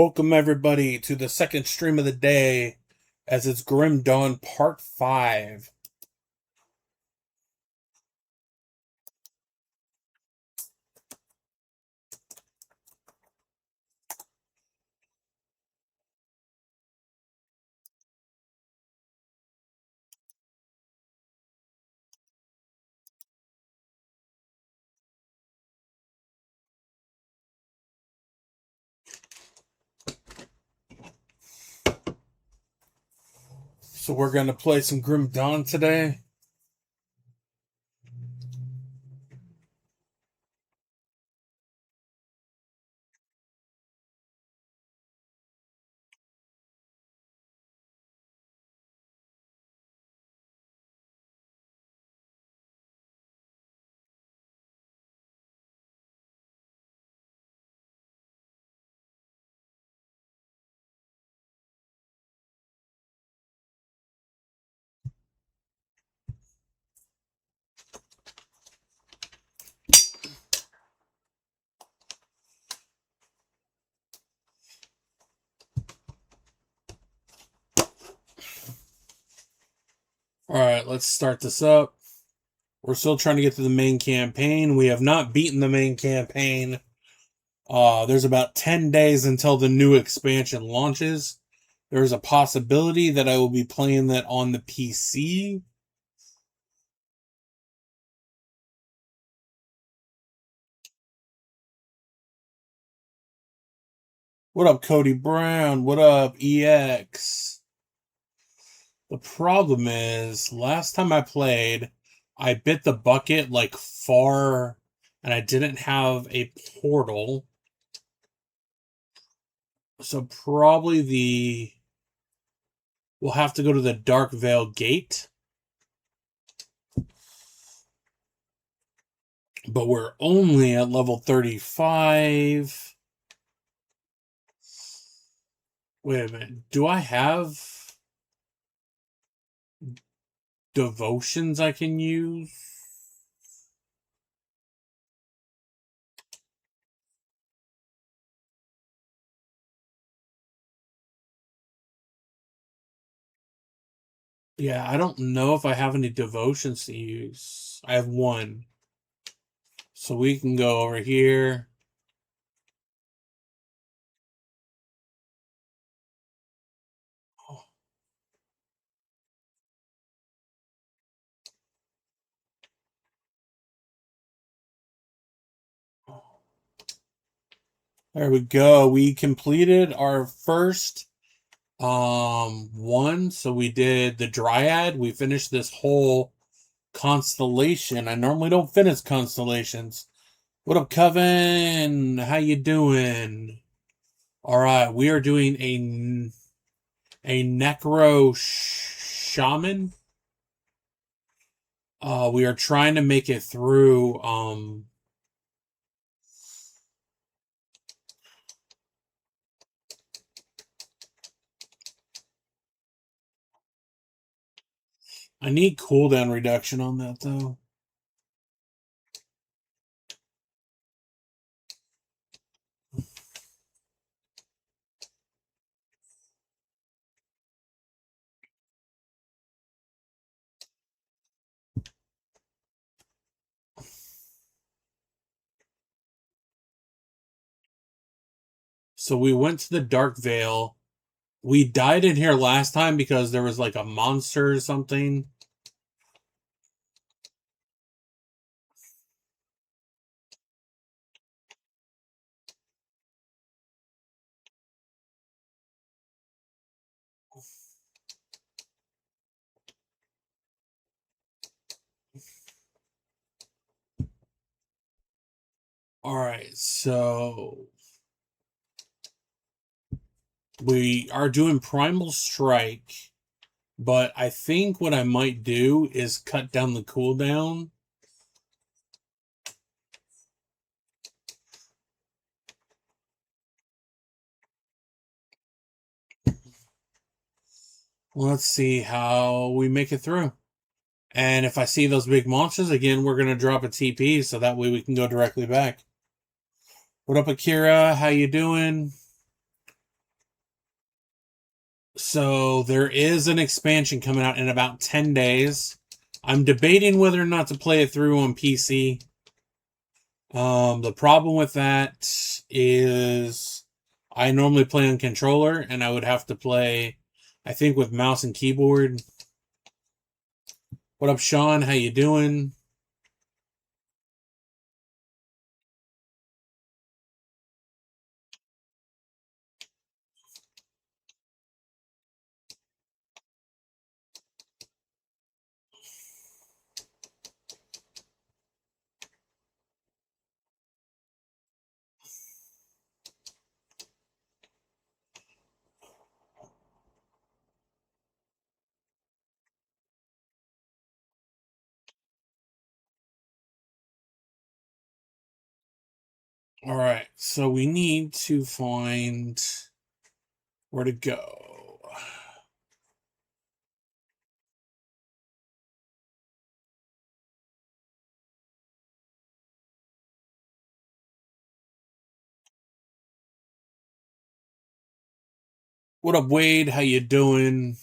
Welcome everybody to the second stream of the day as it's Grim Dawn Part 5. So we're going to play some Grim Dawn today. Alright, let's start this up. We're still trying to get to the main campaign. We have not beaten the main campaign. There's about 10 days until the new expansion launches. There's a possibility that I will be playing that on the PC. What up, Cody Brown? What up, EX? The problem is, last time I played, I bit the bucket like far, and I didn't have a portal. So probably we'll have to go to the Darkvale Gate. But we're only at level 35. Wait a minute. Do I have devotions I can use? Yeah, I don't know if I have any devotions to use. I have one. So we can go over here. There we go. We completed our first one. So we did the Dryad. We finished this whole constellation. I normally don't finish constellations. What up, Coven? How you doing? All right, we are doing a necro shaman. We are trying to make it through I need cooldown reduction on that though. So we went to the Darkvale. We died in here last time because there was like a monster or something. All right, so we are doing Primal Strike, but I think what I might do is cut down the cooldown. Let's see how we make it through. And if I see those big monsters again, we're going to drop a TP so that way we can go directly back. What up, Akira? How you doing? So there is an expansion coming out in about 10 days. I'm debating whether or not to play it through on PC. The problem with that is I normally play on controller and I would have to play, I think, with mouse and keyboard. What up, Sean? How you doing? All right, so we need to find where to go. What up, Wade? How you doing?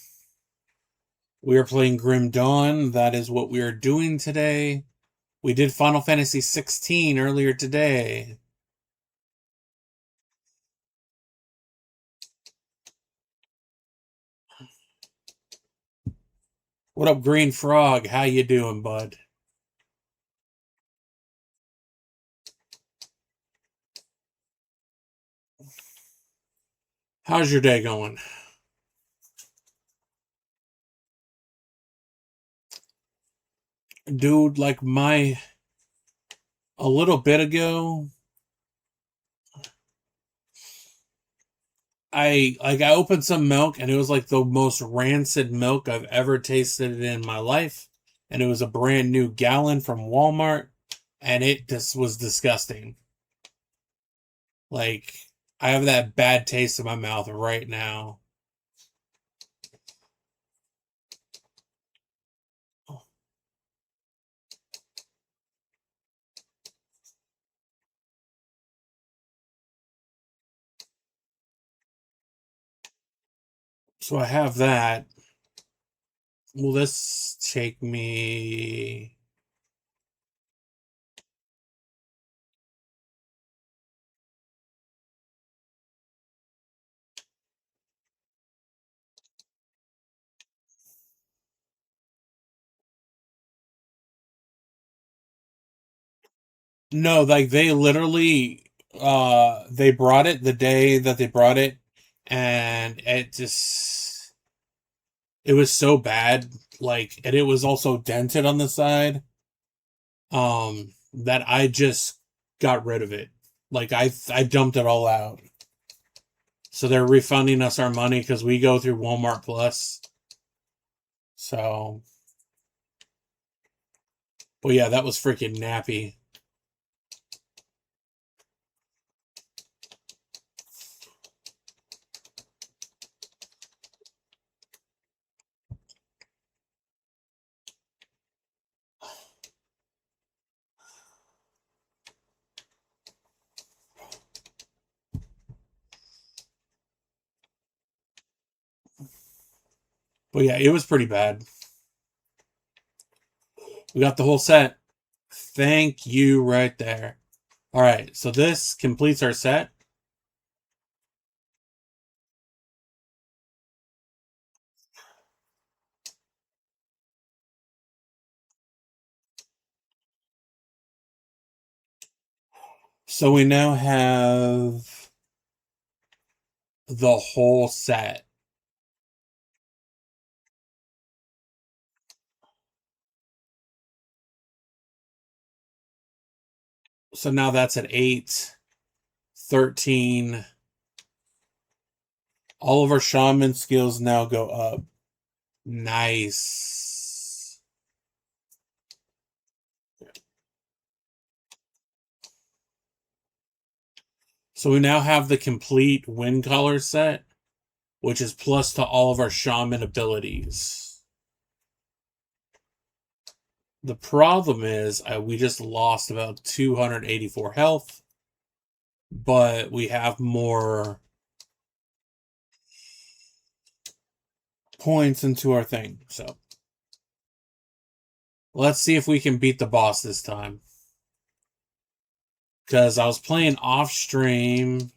We are playing Grim Dawn. That is what we are doing today. We did Final Fantasy 16 earlier today. What up, Green Frog? How you doing, bud? How's your day going? Dude, like a little bit ago, I opened some milk and it was like the most rancid milk I've ever tasted in my life. And it was a brand new gallon from Walmart and it just was disgusting. Like I have that bad taste in my mouth right now. So I have that. Will this take me? No, like they literally they brought it the day that they brought it and it was so bad, like, and it was also dented on the side, that I just got rid of it. Like I dumped it all out. So they're refunding us our money because we go through Walmart Plus. So, but yeah, that was freaking nappy. But yeah, it was pretty bad. We got the whole set. Thank you right there. All right, so this completes our set. So we now have the whole set. So now that's at 8, 13. All of our shaman skills now go up. Nice. So we now have the complete wind color set, which is plus to all of our shaman abilities. The problem is we just lost about 284 health, but we have more. points into our thing. So let's see if we can beat the boss this time. Because I was playing off stream.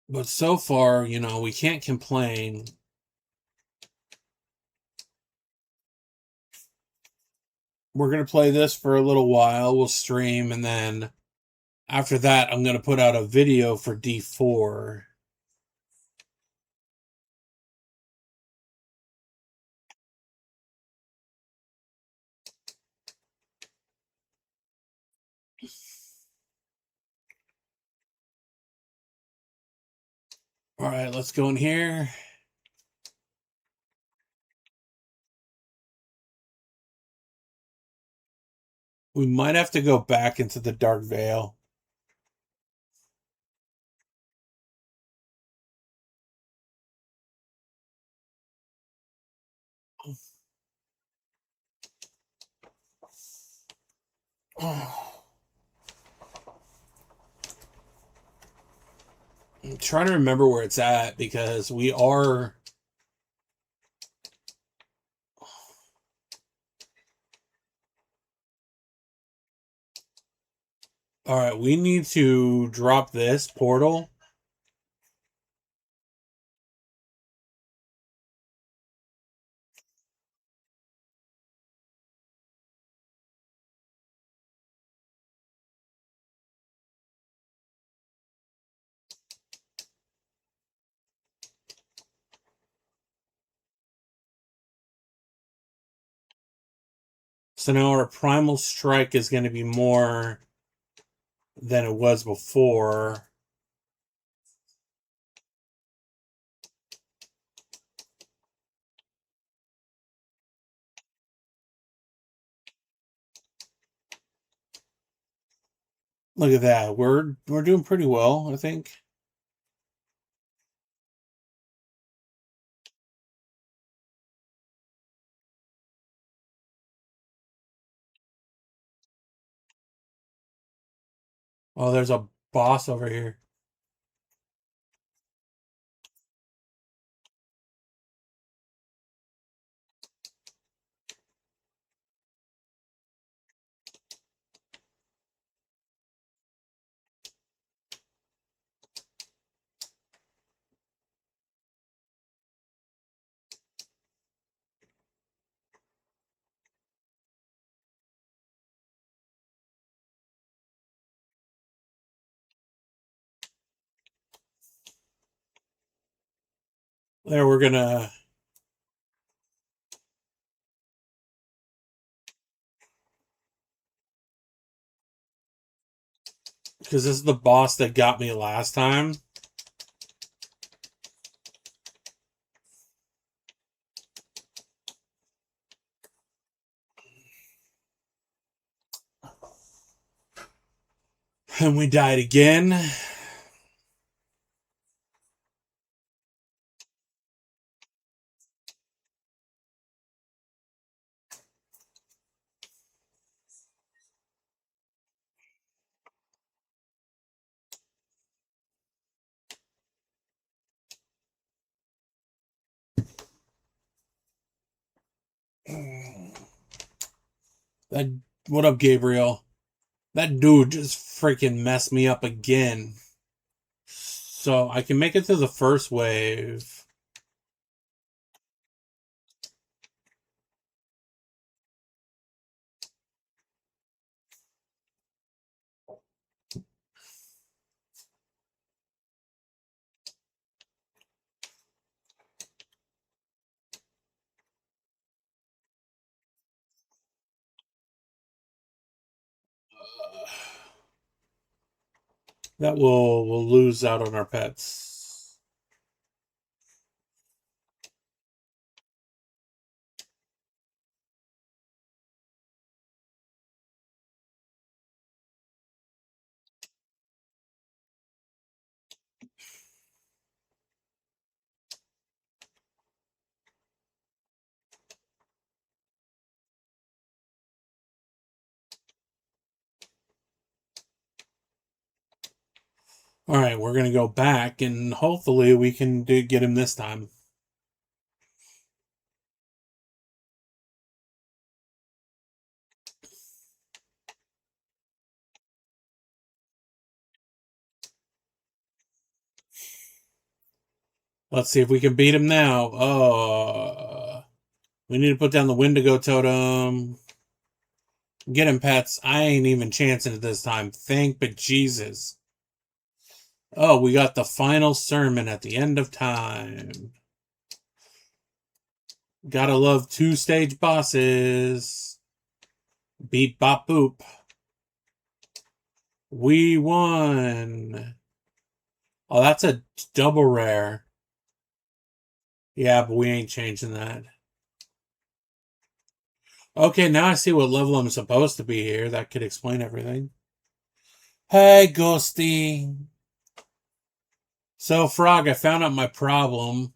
But so far, we can't complain. We're going to play this for a little while. We'll stream, and then after that, I'm going to put out a video for D4. All right, let's go in here. We might have to go back into the Dark Vale. I'm trying to remember where it's at because we are. All right, we need to drop this portal. So now our primal strike is going to be more than it was before. Look at that. We're doing pretty well, I think. Oh, there's a boss over here. There, we're gonna. Because this is the boss that got me last time. And we died again. That, what up, Gabriel? That dude just freaking messed me up again. So I can make it to the first wave. That we'll lose out on our pets. All right, we're gonna go back, and hopefully we can get him this time. Let's see if we can beat him now. We need to put down the Wendigo totem. Get him, pets. I ain't even chancing it this time. Thank but Jesus. Oh, we got the final sermon at the end of time. Gotta love 2-stage bosses. Beep, bop, boop. We won. Oh, that's a double rare. Yeah, but we ain't changing that. Okay, now I see what level I'm supposed to be here. That could explain everything. Hey, Ghosty. So, Frog, I found out my problem.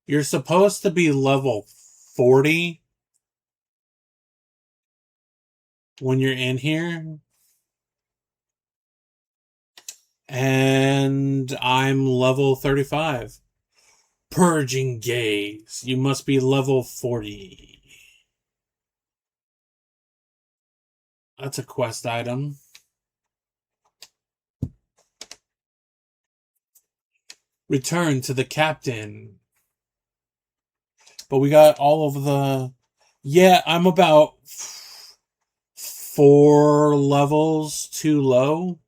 You're supposed to be level 40 when you're in here. And I'm level 35. Purging Gaze. You must be level 40. That's a quest item. Return to the captain. But we got all of the... Yeah, I'm about 4 levels too low.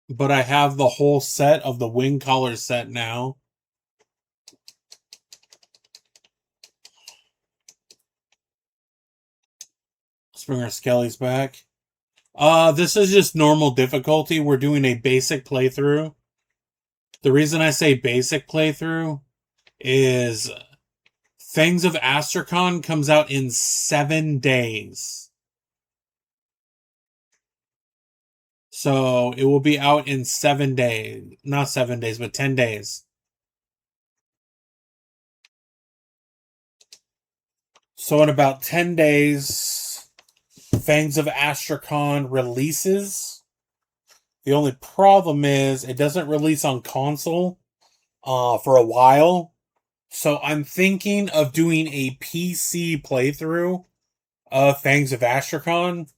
But I have the whole set of the wing collar set now. Let's bring our Skellies back. This is just normal difficulty. We're doing a basic playthrough. The reason I say basic playthrough is Fangs of Astrakan comes out in 7 days. So it will be out in 7 days. Not 7 days, but 10 days. So in about 10 days, Fangs of Astrakan releases. The only problem is it doesn't release on console for a while. So I'm thinking of doing a PC playthrough of Fangs of Astrakan.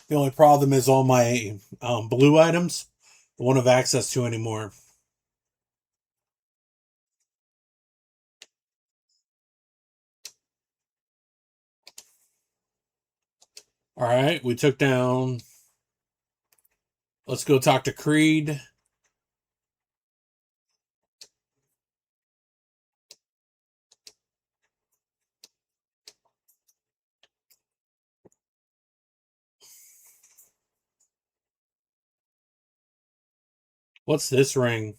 The only problem is all my blue items I won't have access to anymore. All right, we took down. Let's go talk to Creed. What's this ring?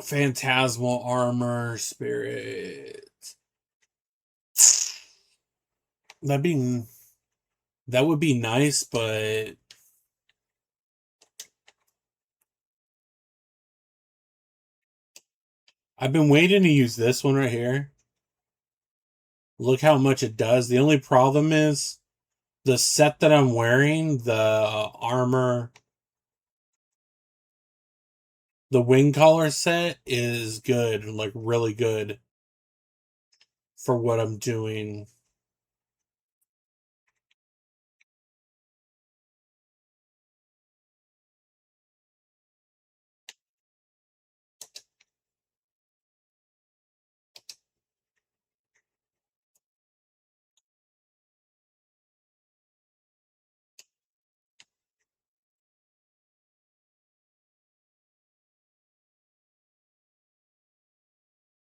Phantasmal armor spirit. That'd be that would be nice, but I've been waiting to use this one right here. Look how much it does. The only problem is the set that I'm wearing, the armor, the wing collar set is good, like really good for what I'm doing.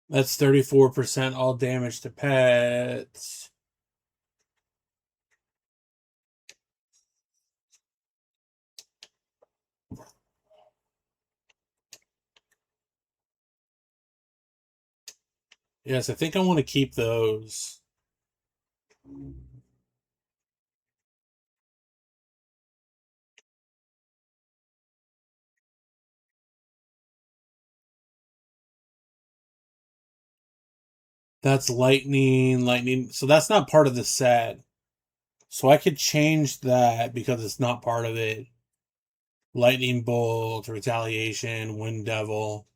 That's 34% all damage to pets. Yes, I think I want to keep those. That's lightning, lightning. So that's not part of the set. So I could change that because it's not part of it. Lightning bolt, retaliation, wind devil.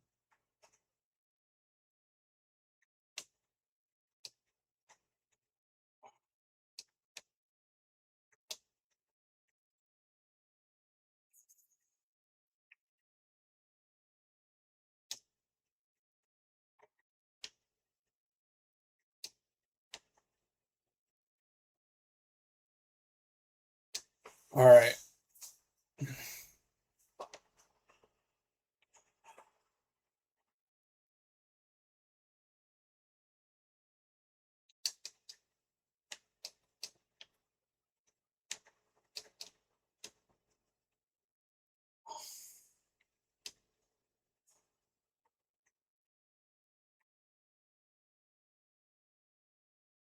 All right.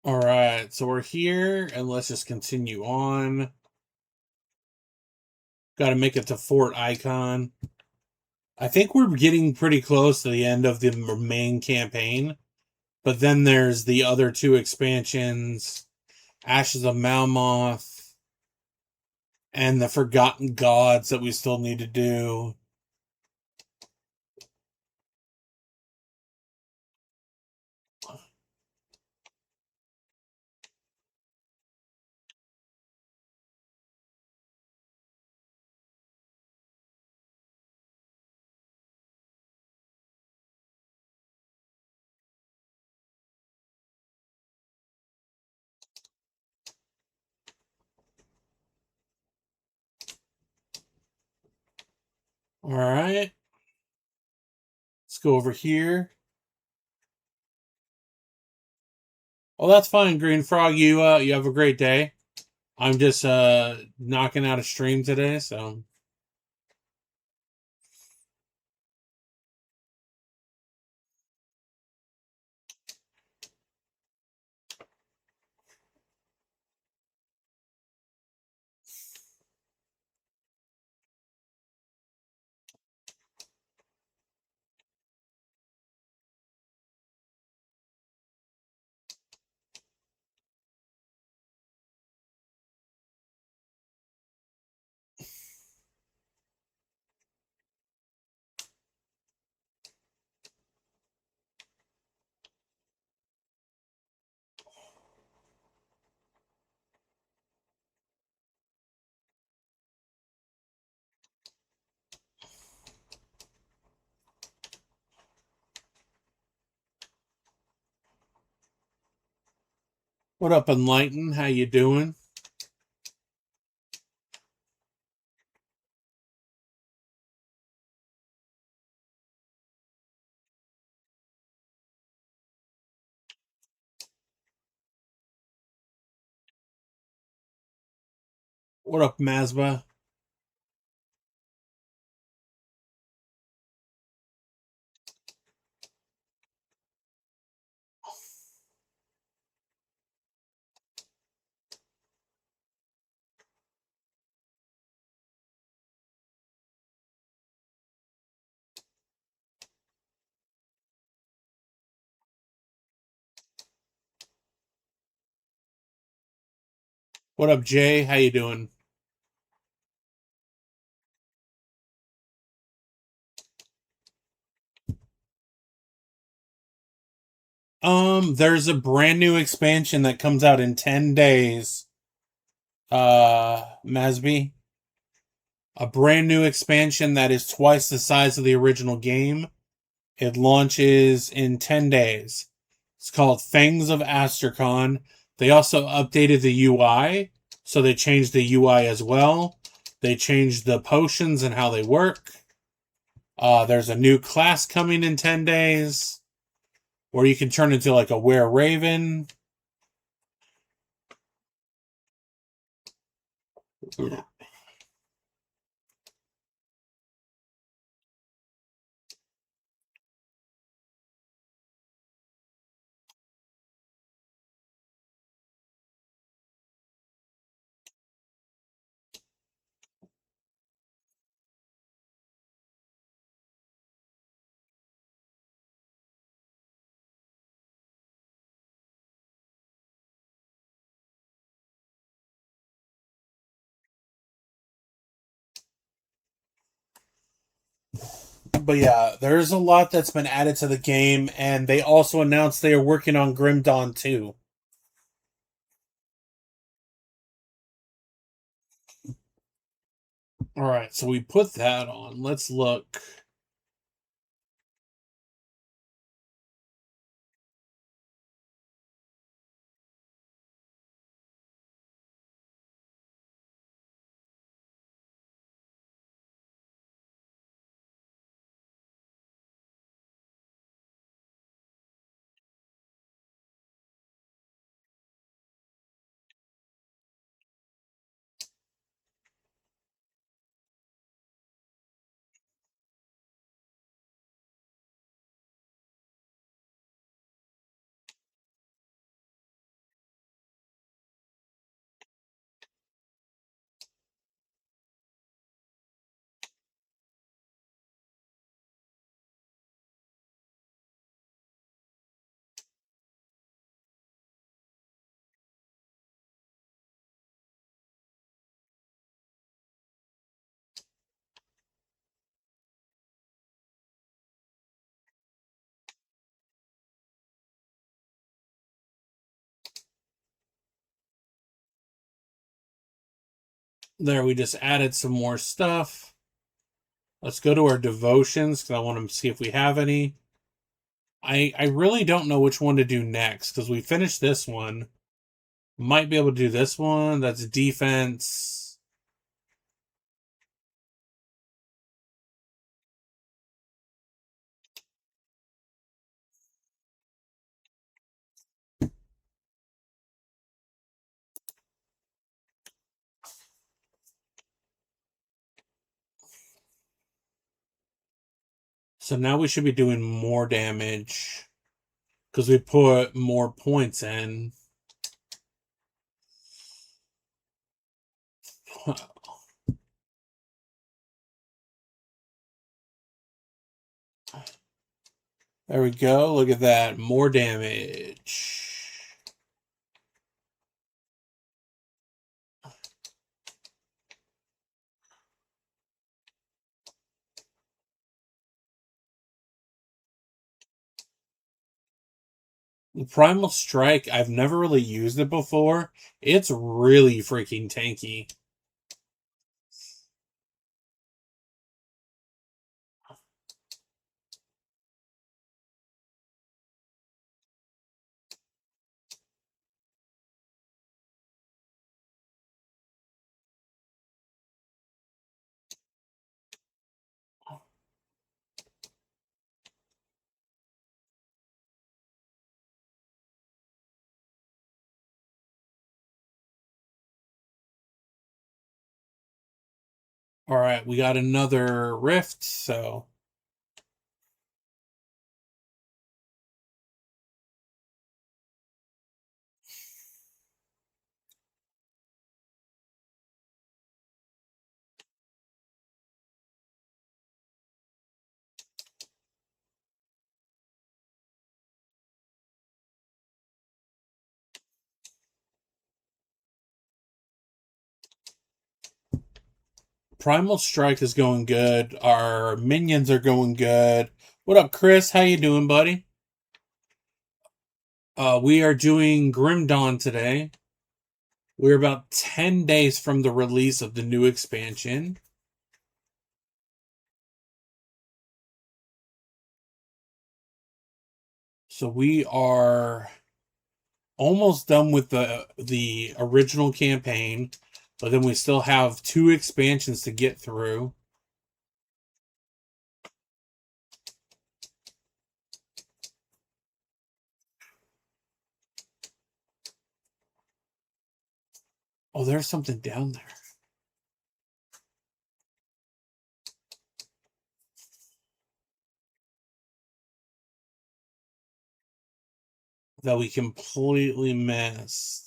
All right. So we're here and let's just continue on. Got to make it to Fort Icon. I think we're getting pretty close to the end of the main campaign. But then there's the other two expansions, Ashes of Malmoth and the Forgotten Gods that we still need to do. All right. Let's go over here. Oh, that's fine, Green Frog. You have a great day. I'm just knocking out a stream today, so what up, Enlighten? How you doing? What up, Mazba? What up, Jay? How you doing? There's a brand new expansion that comes out in 10 days. Masby, a brand new expansion that is twice the size of the original game. It launches in 10 days. It's called Fangs of Astercon. They also updated the UI, so they changed the UI as well. They changed the potions and how they work. There's a new class coming in 10 days where you can turn into like a were raven. But yeah, there's a lot that's been added to the game, and they also announced they are working on Grim Dawn 2. Alright, so we put that on. Let's look. There, we just added some more stuff. Let's go to our devotions because I want to see if we have any. I really don't know which one to do next because we finished this one. Might be able to do this one. That's defense. So now we should be doing more damage because we put more points in. There we go. Look at that. More damage. The Primal Strike, I've never really used it before. It's really freaking tanky. All right, we got another rift, so Primal Strike is going good. Our minions are going good. What up, Chris? How you doing, buddy? We are doing Grim Dawn today. We're about 10 days from the release of the new expansion. So we are almost done with the original campaign, but then we still have 2 expansions to get through. Oh, there's something down there. That we completely missed.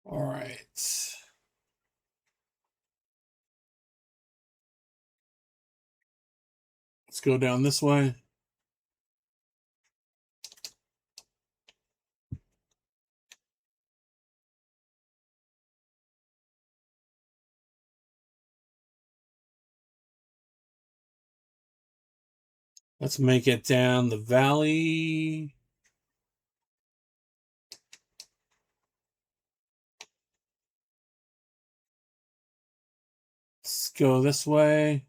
All right. Let's go down this way. Let's make it down the valley. Let's go this way.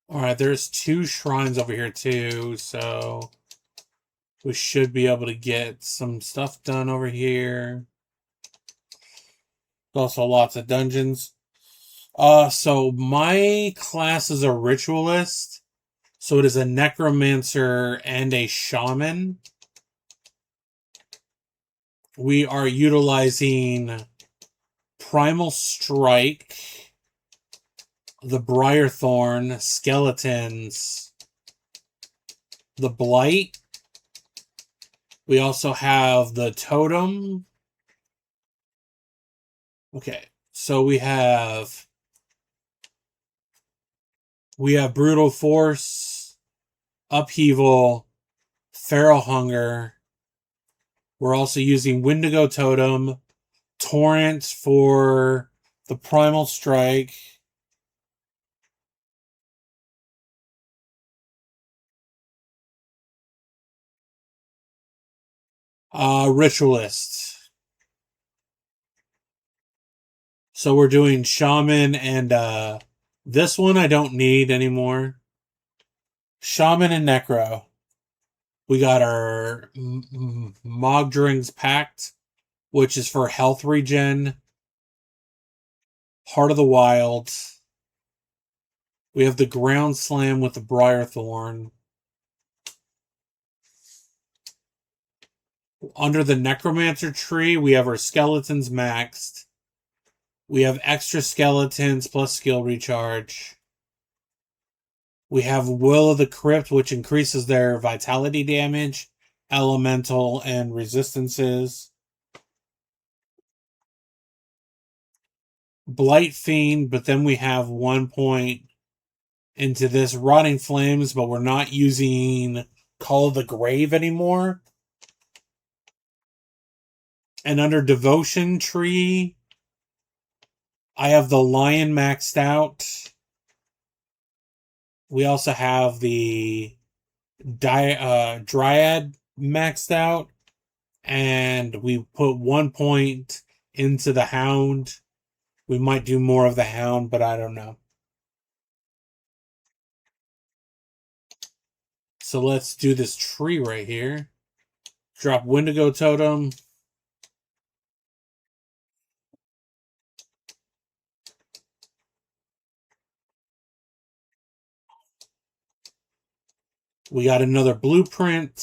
All right, there's 2 shrines over here too, so we should be able to get some stuff done over here. Also lots of dungeons. So my class is a ritualist, so it is a necromancer and a shaman. We are utilizing Primal Strike, the Briarthorn, Skeletons, the Blight. We also have the Totem. Okay, so we have Brutal Force, Upheaval, Feral Hunger. We're also using Wendigo Totem, Torrent for the Primal Strike. Ritualist. So we're doing Shaman and this one I don't need anymore. Shaman and Necro. We got our Mogdring's Pact, which is for health regen. Heart of the Wild. We have the Ground Slam with the Briarthorn. Under the Necromancer tree, we have our Skeletons maxed. We have extra Skeletons plus skill recharge. We have Will of the Crypt, which increases their vitality damage, elemental, and resistances. Blight Fiend, but then we have 1 point into this Rotting Flames, but we're not using Call of the Grave anymore. And under Devotion Tree, I have the Lion maxed out. We also have the Dryad maxed out. And we put 1 point into the Hound. We might do more of the Hound, but I don't know. So let's do this tree right here. Drop Wendigo Totem. We got another blueprint.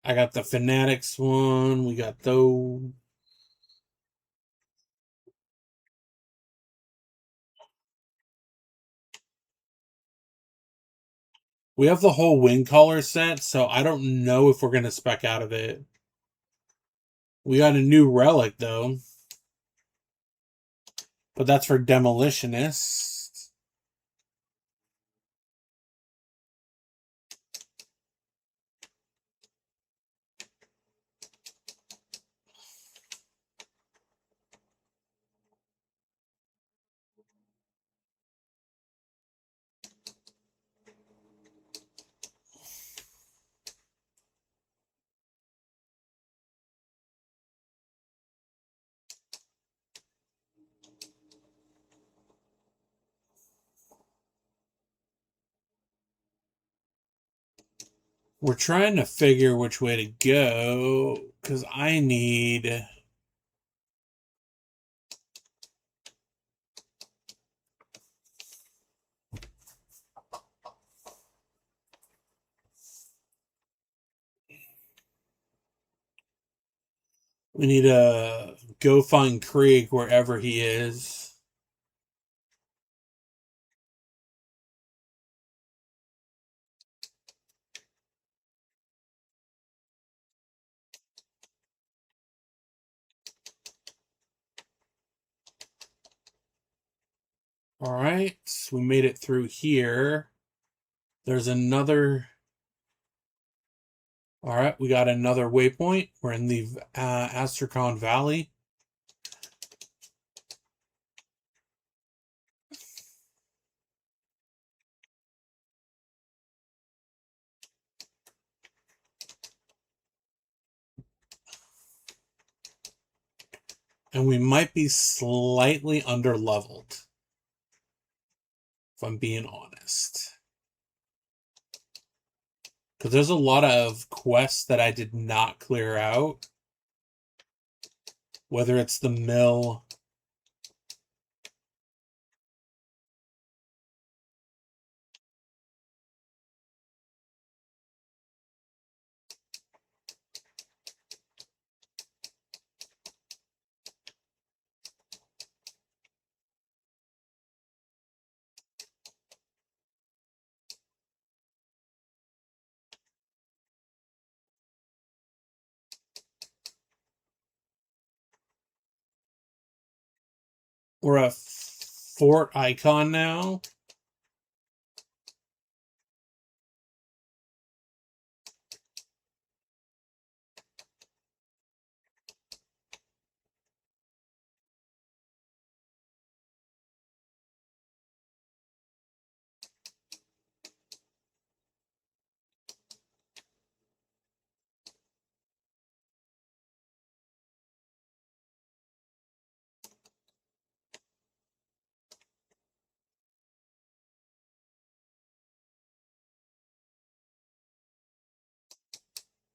I got the Fanatics one. We got those. We have the whole wing collar set, so I don't know if we're going to spec out of it. We got a new relic, though. But that's for Demolitionists. We're trying to figure which way to go, because I need... We need to go find Krieg wherever he is. All right, so we made it through here. There's another. All right, we got another waypoint. We're in the Astrakhan Valley. And we might be slightly underleveled, if I'm being honest. Because there's a lot of quests that I did not clear out. Whether it's the mill. We're a fort icon now.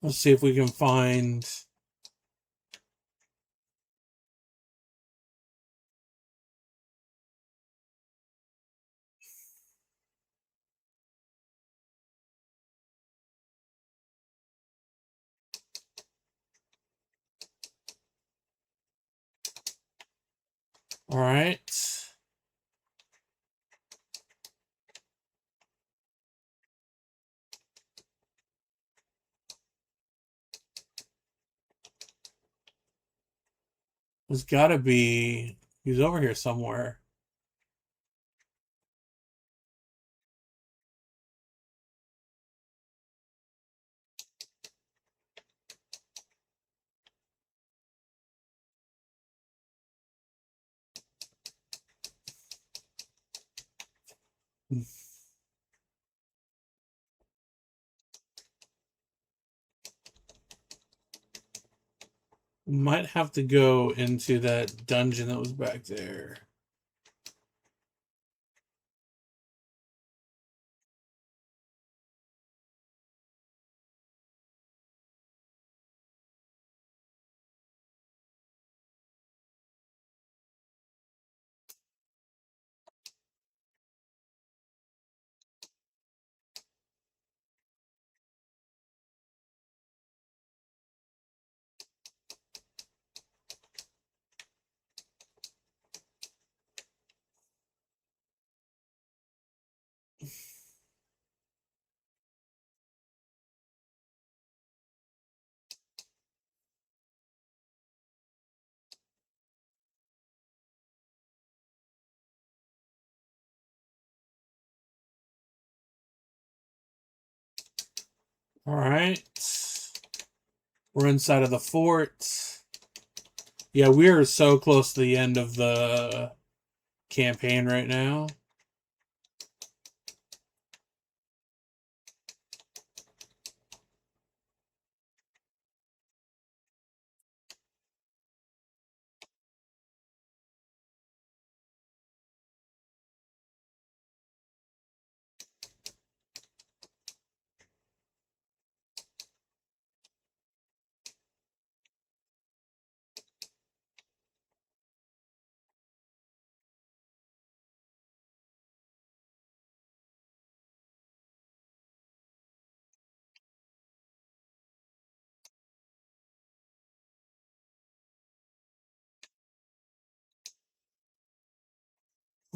Let's see if we can find. All right. There's got to be. He's over here somewhere. Might have to go into that dungeon that was back there. All right. We're inside of the fort. Yeah, we are so close to the end of the campaign right now.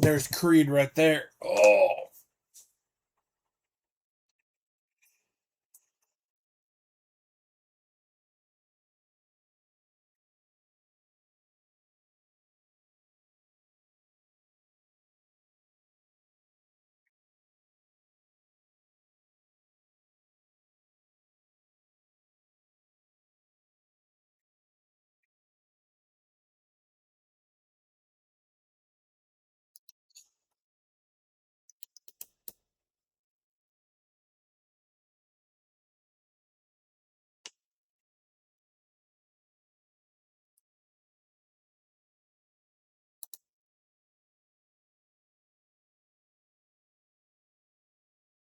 There's Creed right there. Oh.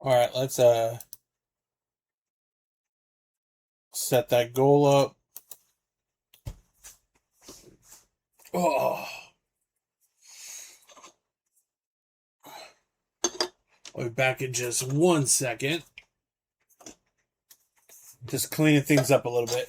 All right, let's set that goal up. Oh. I'll be back in just 1 second. Just cleaning things up a little bit.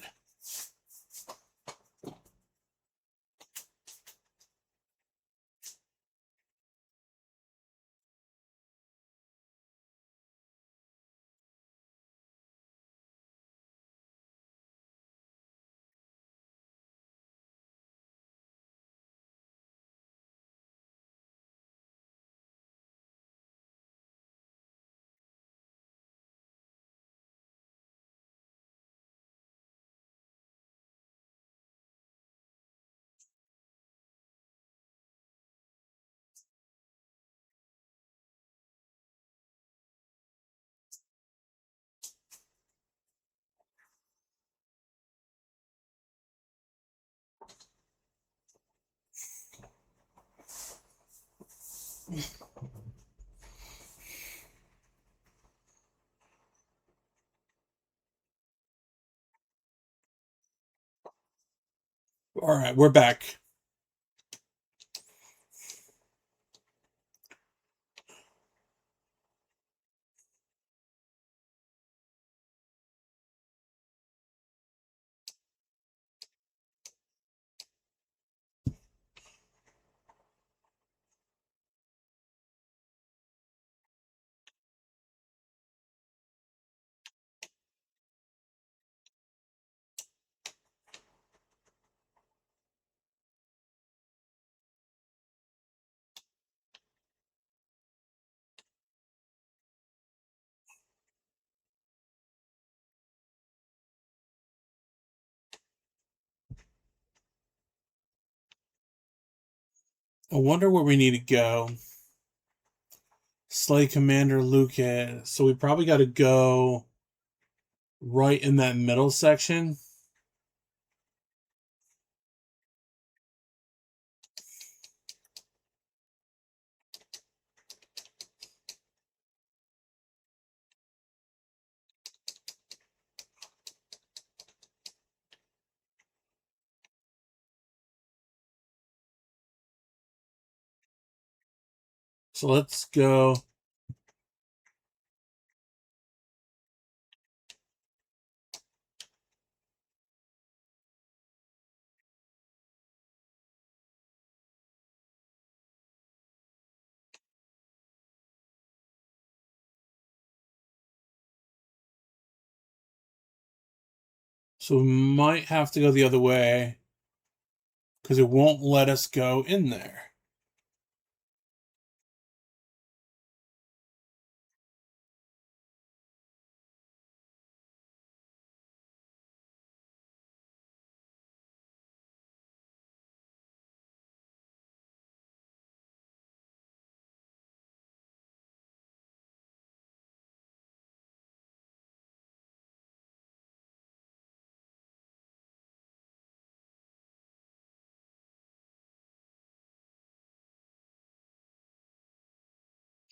All right, we're back. I wonder where we need to go. Slay Commander Lucas. So we probably got to go right in that middle section. So let's go. So we might have to go the other way because it won't let us go in there.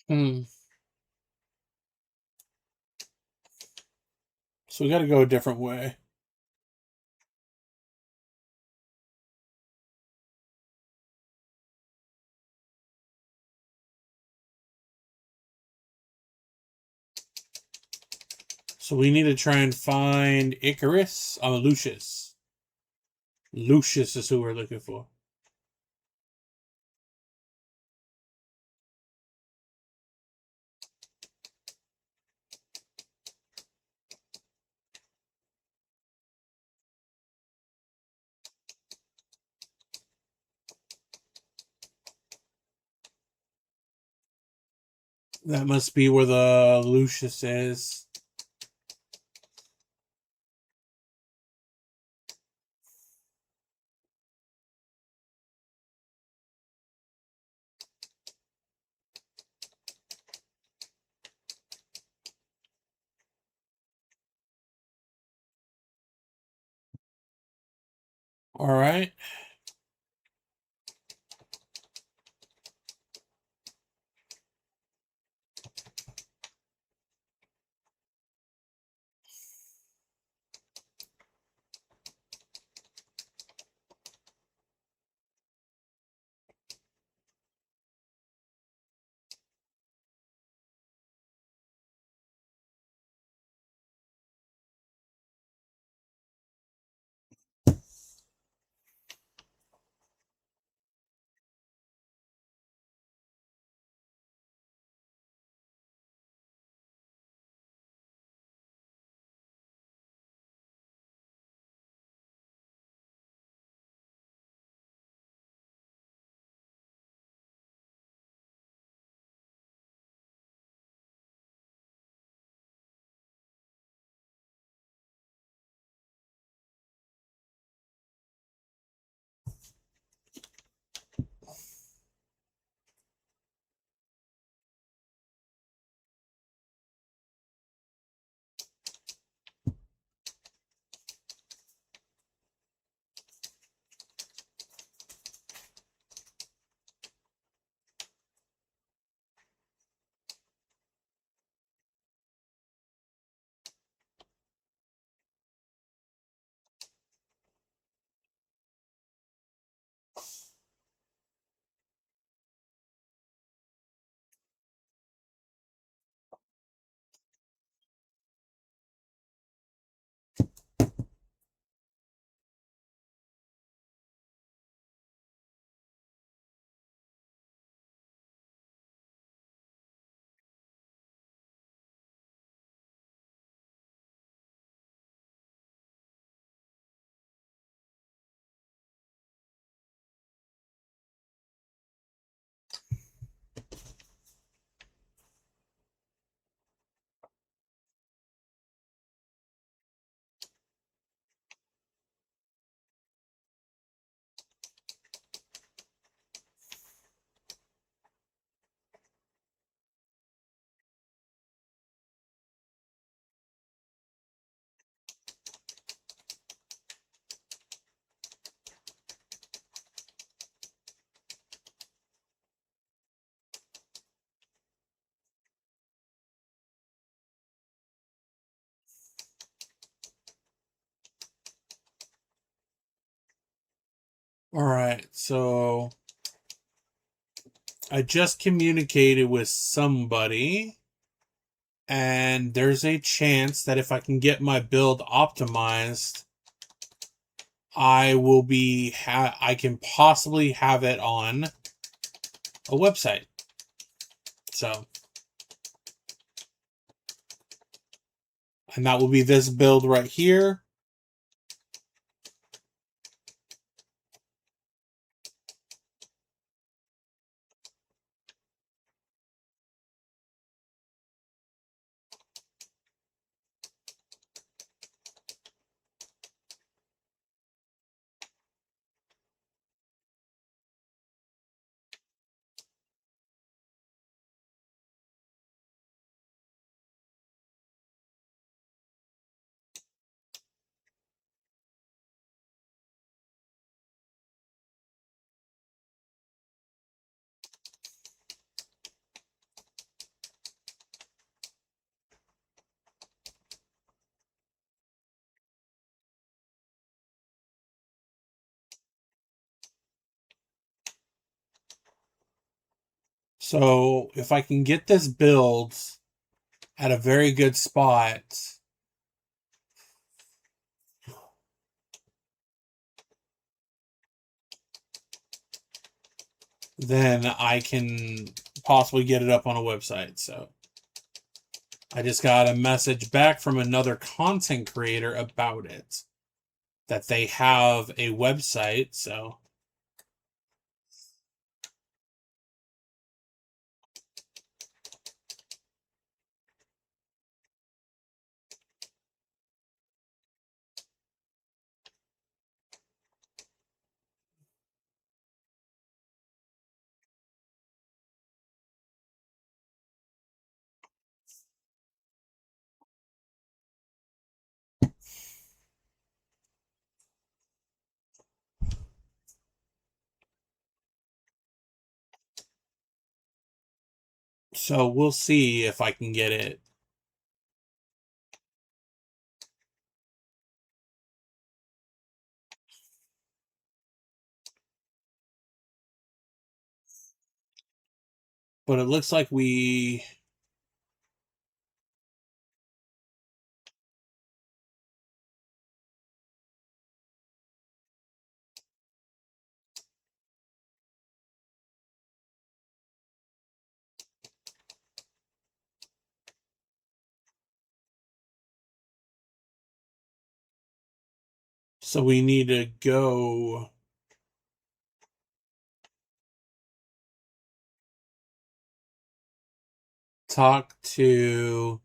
Hmm. So we got to go a different way. So we need to try and find Icarus. Lucius. Lucius is who we're looking for. That must be where the Lucius is. All right. All right. So I just communicated with somebody, and there's a chance that if I can get my build optimized, I will be I can possibly have it on a website. So, and that will be this build right here. So, if I can get this build at a very good spot, then I can possibly get it up on a website. So, I just got a message back from another content creator about it, that they have a website. So, So we'll see if I can get it. But it looks like we... So we need to go talk to...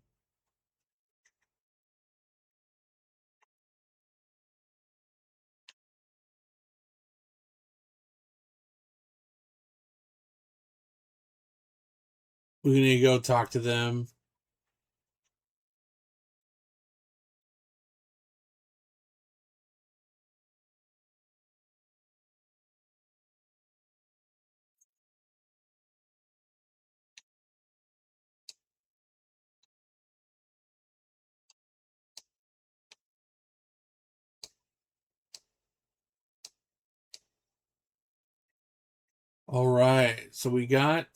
We need to go talk to them. All right. So we got...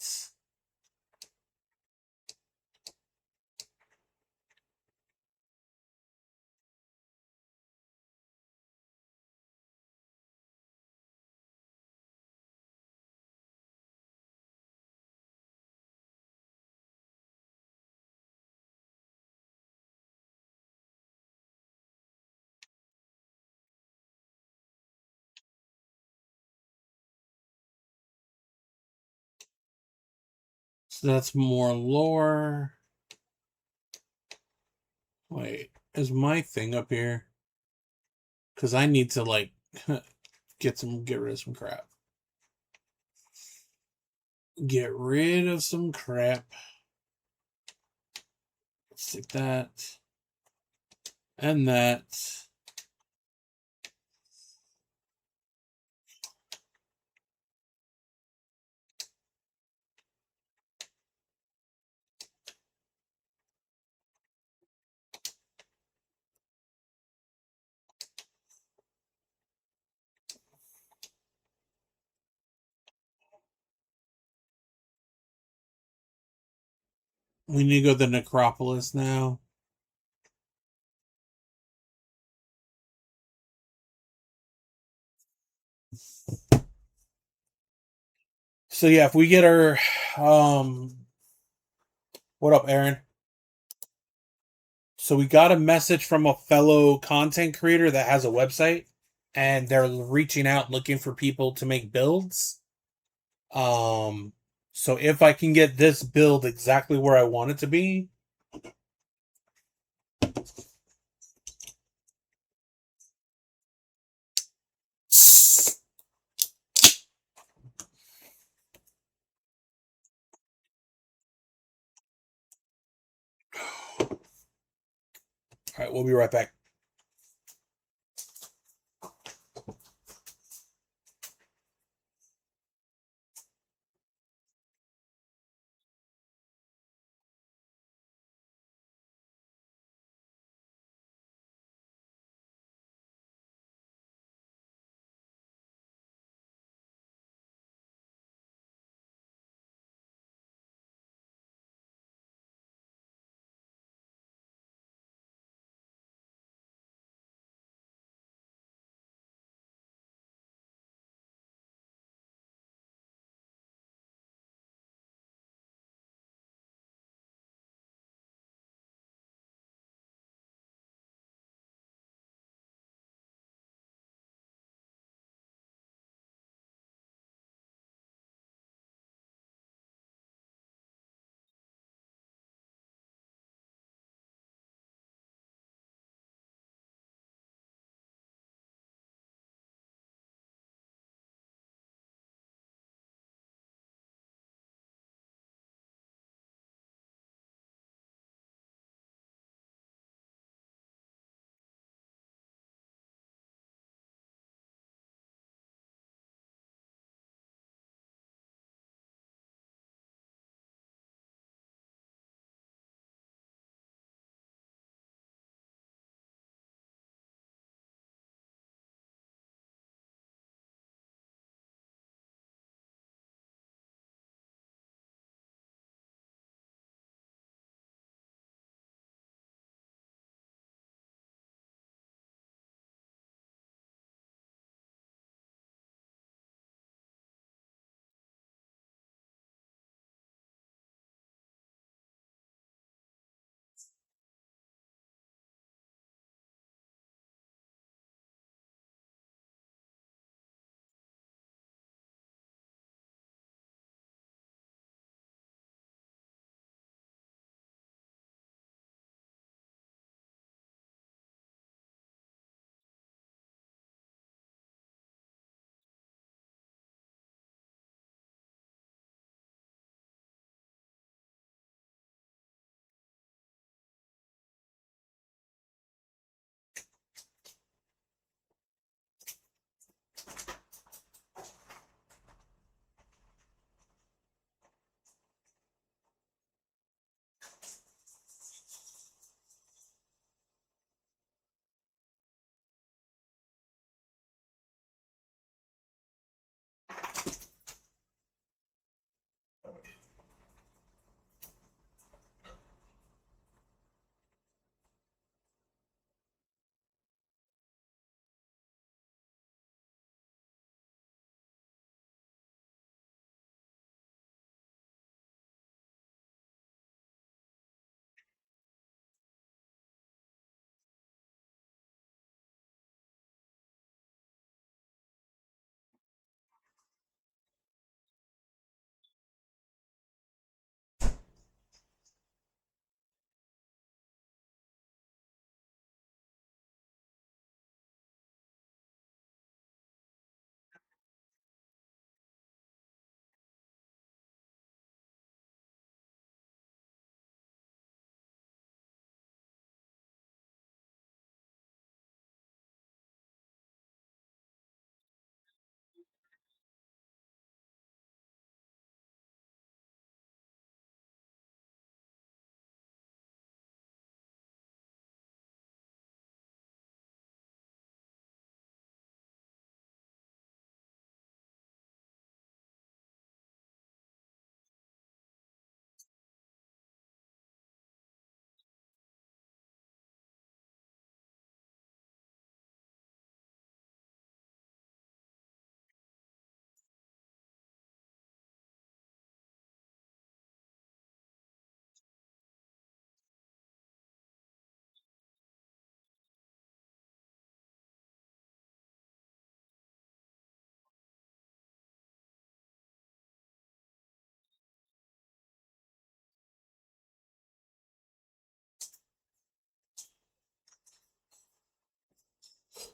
So that's more lore. Wait, is my thing up here? Because I need to, like, get rid of some crap. Get rid of some crap. Let's take that. And that. We need to go to the necropolis now. So yeah, if we get our what up, Aaron? So we got a message from a fellow content creator that has a website, and they're reaching out looking for people to make builds. Um, so if I can get this build exactly where I want it to be, all right, we'll be right back.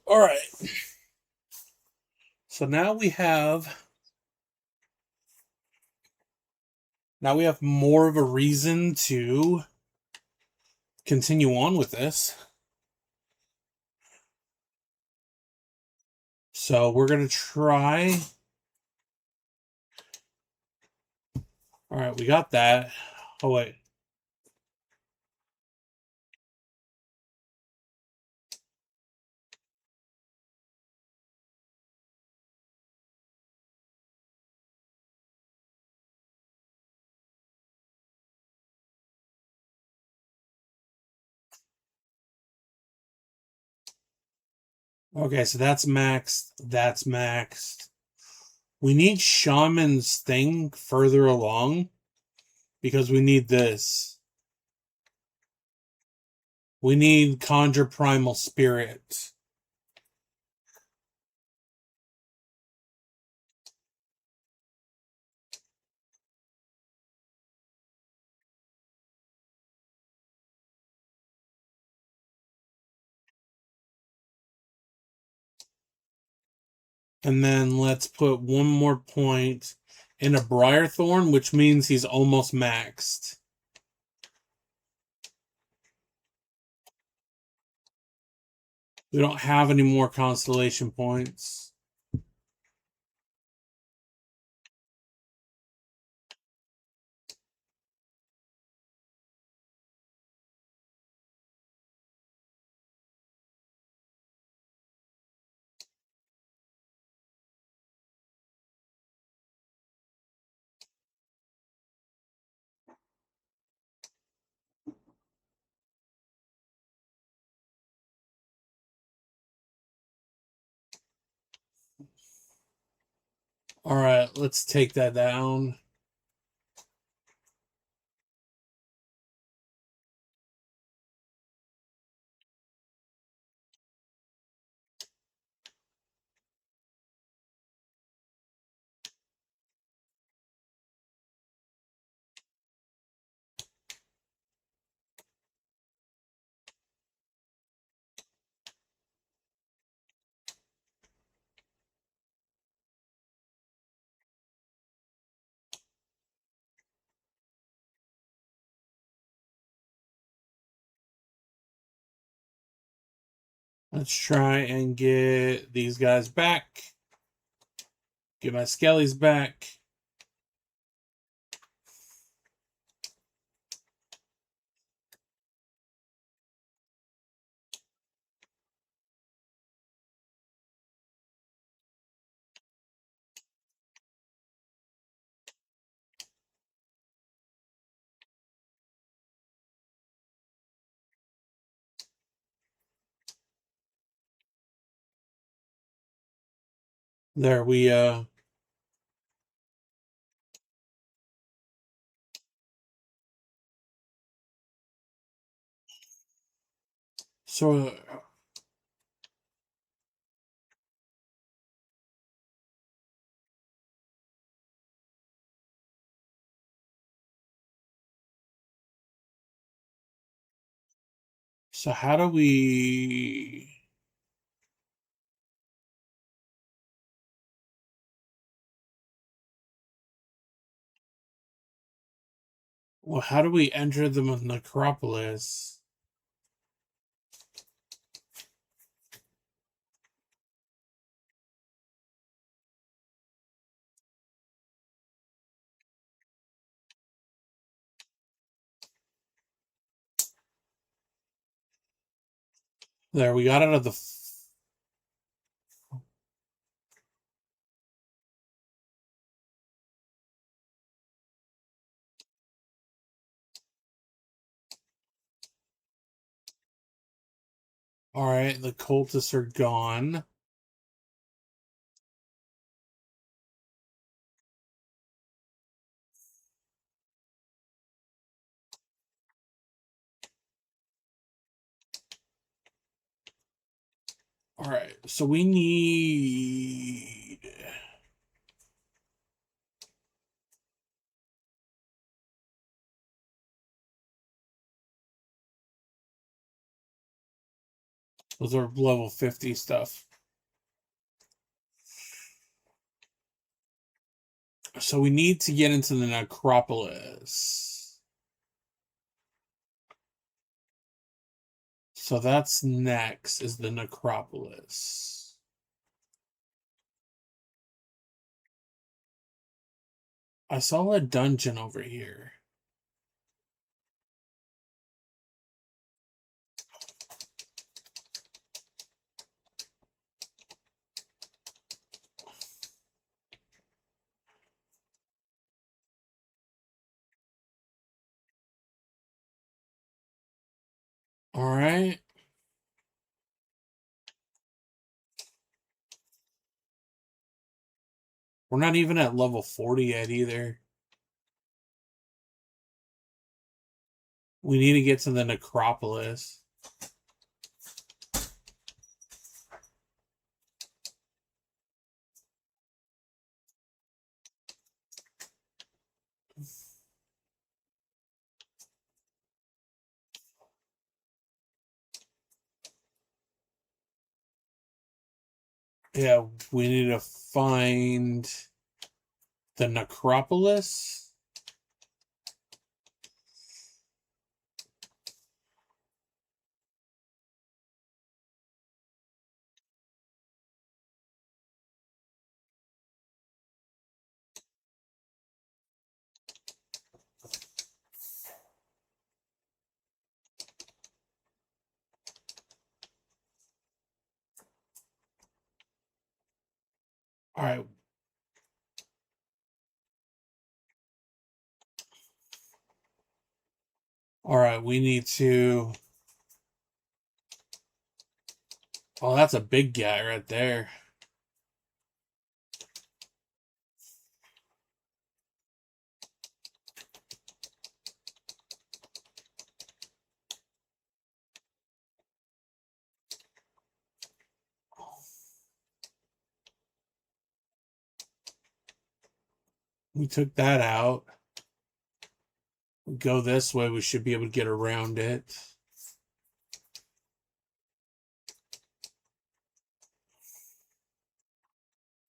All right. So now we have more of a reason to continue on with this. So we're going to try. All right, we got that. Oh, wait. Okay, so that's maxed. That's maxed. We need Shaman's thing further along because we need this. We need Conjure Primal Spirit. And then let's put one more point in a Briarthorn, which means he's almost maxed. We don't have any more constellation points. All right, let's take that down. Let's try and get these guys back. Get my Skellies back. There we so so how do we well, how do we enter the necropolis? There, we got out of the. All right, the cultists are gone. All right, so we need. Those are level 50 stuff. So we need to get into the necropolis. So that's next, is the necropolis. I saw a dungeon over here. All right. We're not even at level 40 yet either. We need to get to the necropolis. Yeah, we need to find the necropolis. All right. All right, we need to. Oh, that's a big guy right there. We took that out. We go this way, we should be able to get around it.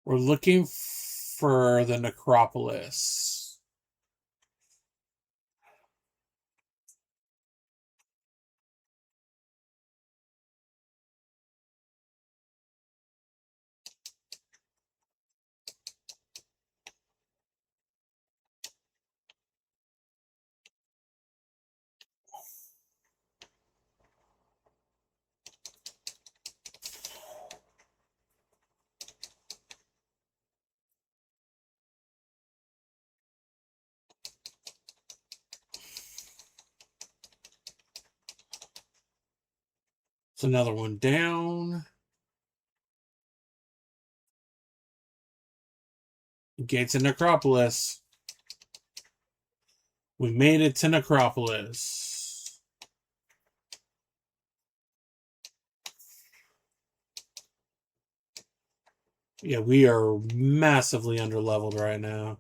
We're looking for the necropolis. It's another one down. Gates of Necropolis. We made it to Necropolis. Yeah, we are massively underleveled right now.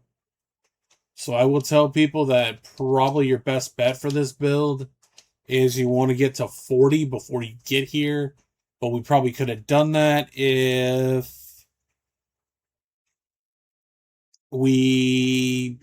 So I will tell people that probably your best bet for this build is you want to get to 40 before you get here. But we probably could have done that if we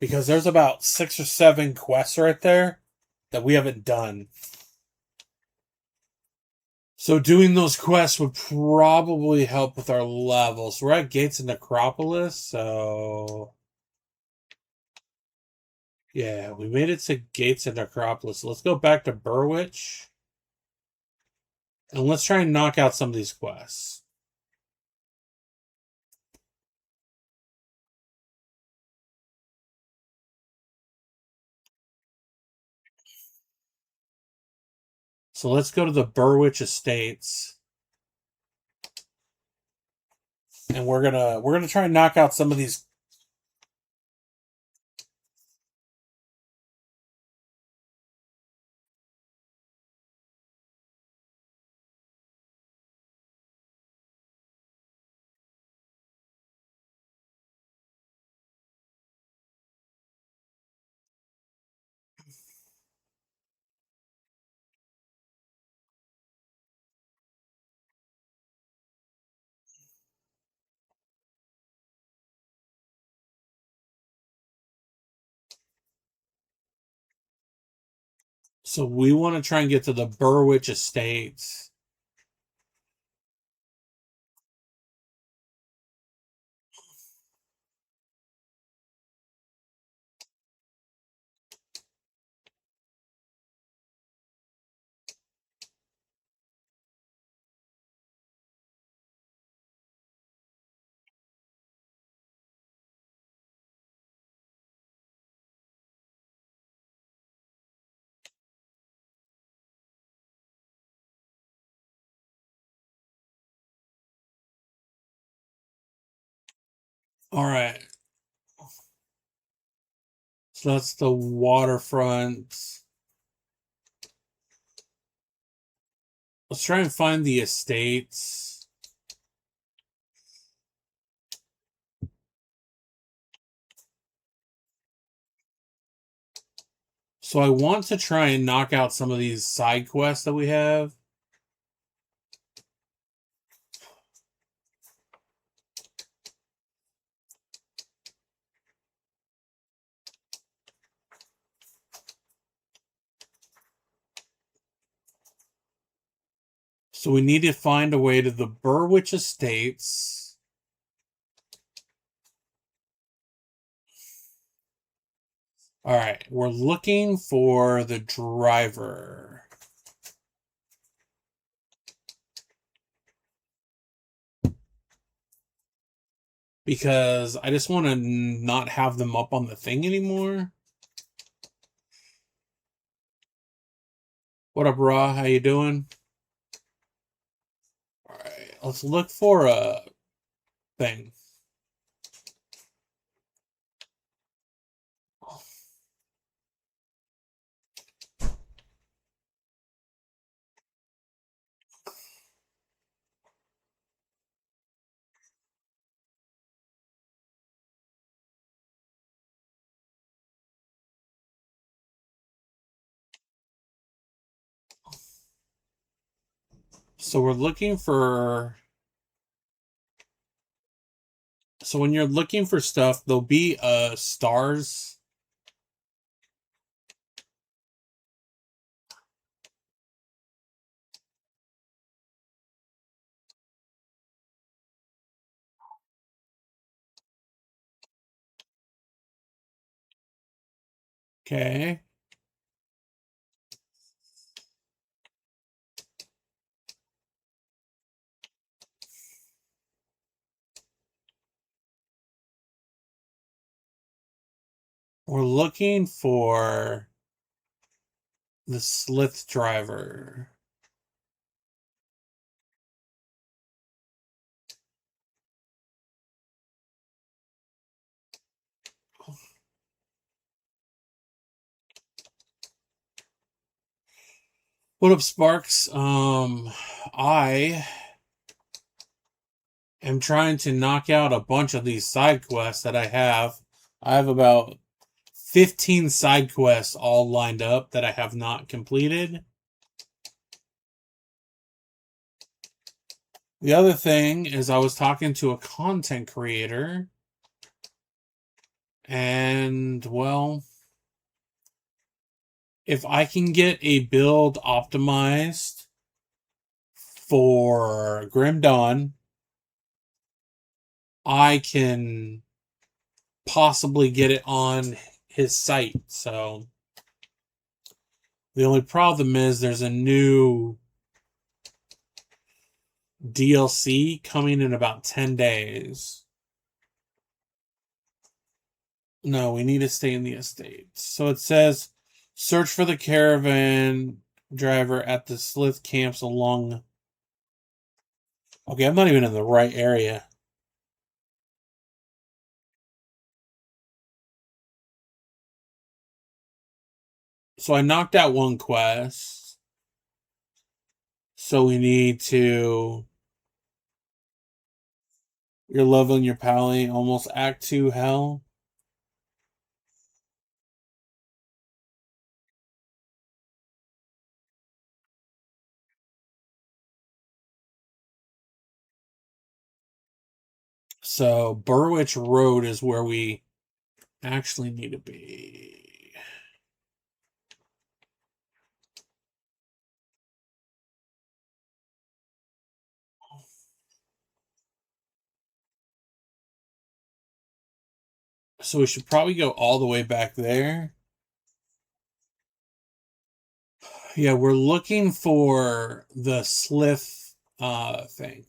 because there's about 6 or 7 quests right there that we haven't done. So doing those quests would probably help with our levels. We're at Gates of Necropolis, so yeah, we made it to Gates of Necropolis. Let's go back to Burwitch. And let's try and knock out some of these quests. So let's go to the Burwitch Estates. And we're gonna try and knock out some of these. So we want to try and get to the Burwich Estates. All right. So that's the waterfront. Let's try and find the estates. So I want to try and knock out some of these side quests that we have. So we need to find a way to the Burwich Estates. All right, we're looking for the driver. Because I just want to not have them up on the thing anymore. What up, Raw? How you doing? All right, let's look for a thing. So we're looking for. So when you're looking for stuff, there'll be stars. Okay. We're looking for the Slith driver. What up, Sparks? I am trying to knock out a bunch of these side quests that I have. I have about 15 side quests all lined up that I have not completed. The other thing is I was talking to a content creator and well, if I can get a build optimized for Grim Dawn, I can possibly get it on his site. So the only problem is there's a new DLC coming in about 10 days. No, we need to stay in the estate. So it says search for the caravan driver at the Slith camps along. Okay, I'm not even in the right area. So I knocked out one quest. So we need to. You're leveling your pally, almost Act 2 hell. So Burwich Road is where we actually need to be. So we should probably go all the way back there. Yeah, we're looking for the Slith thing.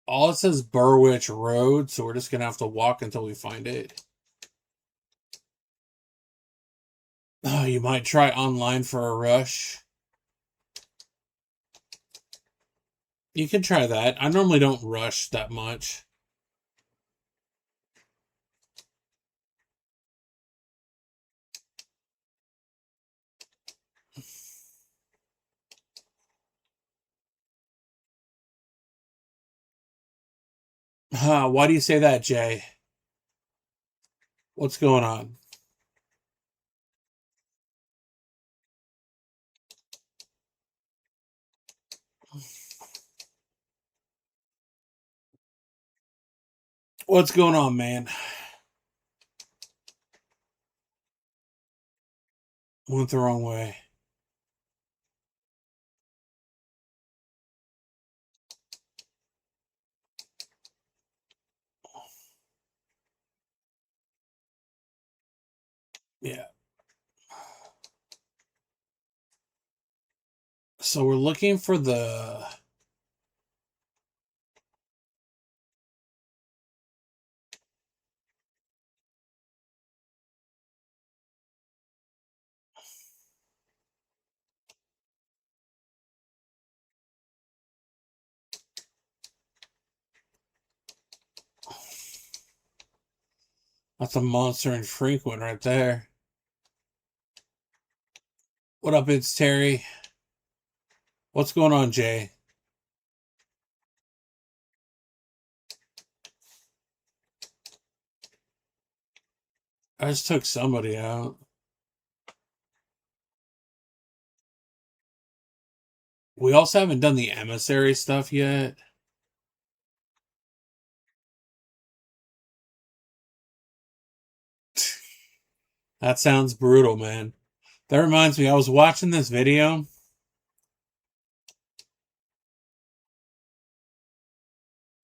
All it says Burwich Road, so we're just gonna have to walk until we find it. Oh, you might try online for a rush. You can try that. I normally don't rush that much. Why do you say that, Jay? What's going on? What's going on, man? Went the wrong way. Yeah. So we're looking for the. That's a monster infrequent right there. What up, it's Terry. What's going on, Jay? I just took somebody out. We also haven't done the emissary stuff yet. That sounds brutal, man. That reminds me, I was watching this video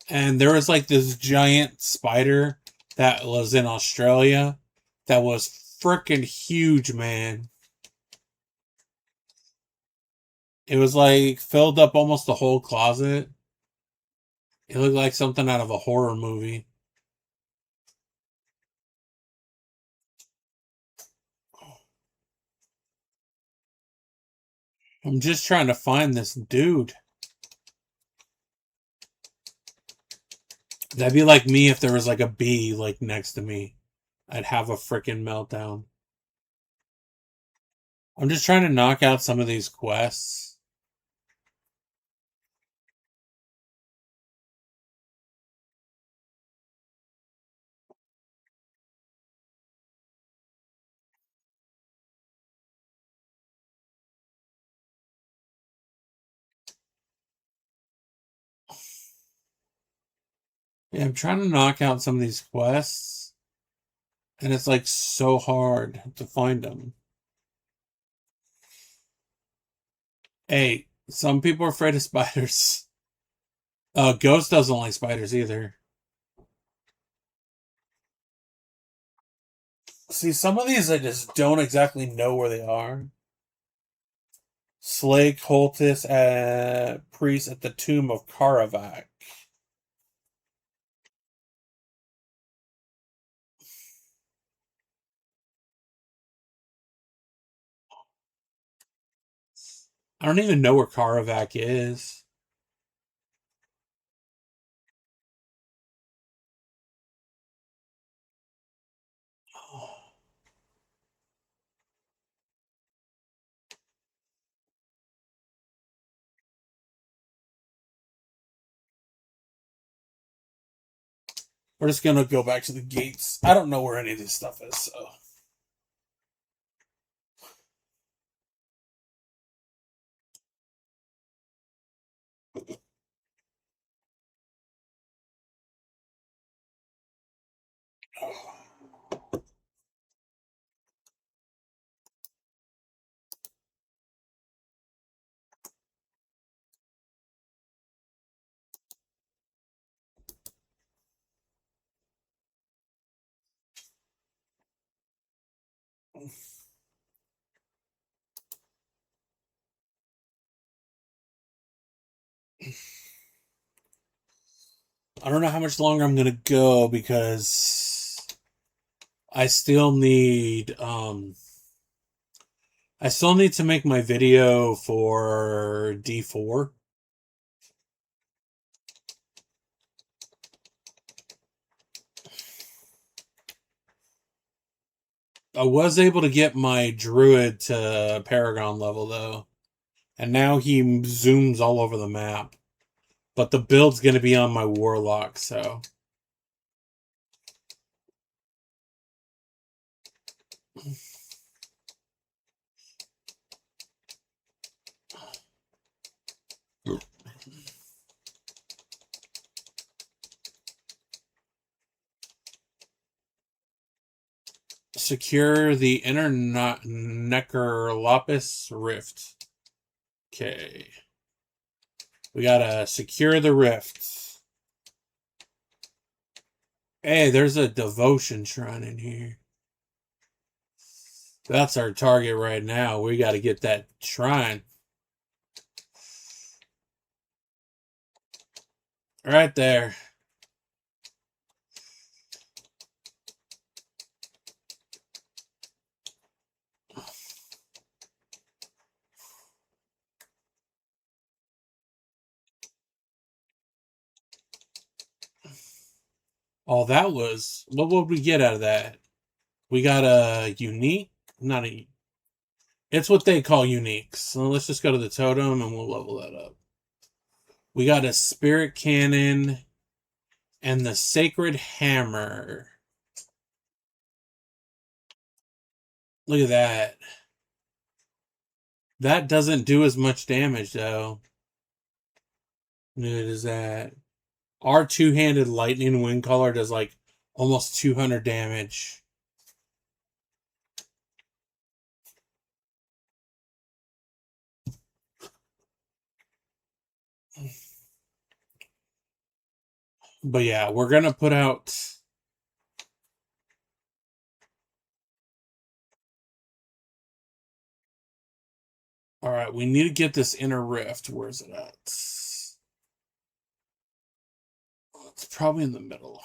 and there was like this giant spider that was in Australia that was freaking huge, man. It was like filled up almost the whole closet. It looked like something out of a horror movie. I'm just trying to find this dude. That'd be like me if there was like a bee like next to me. I'd have a freaking meltdown. I'm just trying to knock out some of these quests. Yeah, I'm trying to knock out some of these quests, and it's like so hard to find them. Hey, some people are afraid of spiders. Ghost doesn't like spiders either. See, some of these I just don't exactly know where they are. Slay cultist at priest at the tomb of Karavak. I don't even know where Karavak is. We're just gonna go back to the gates. I don't know where any of this stuff is, so. I don't know how much longer I'm gonna go because I still need to make my video for D4. I was able to get my druid to Paragon level though, and now he zooms all over the map. But the build's gonna be on my warlock, so secure the inner Necrolopis rift. Okay. We gotta secure the rift. Hey, there's a devotion shrine in here. That's our target right now. We gotta get that shrine. Right there. Oh, that was... What would we get out of that? We got a unique... Not a... It's what they call unique. So let's just go to the totem and we'll level that up. We got a spirit cannon and the sacred hammer. Look at that. That doesn't do as much damage though. Neither does that. Our two-handed lightning wind collar does like almost 200 damage. But yeah, we're gonna put out... Alright, we need to get this inner rift. Where's it at? It's probably in the middle.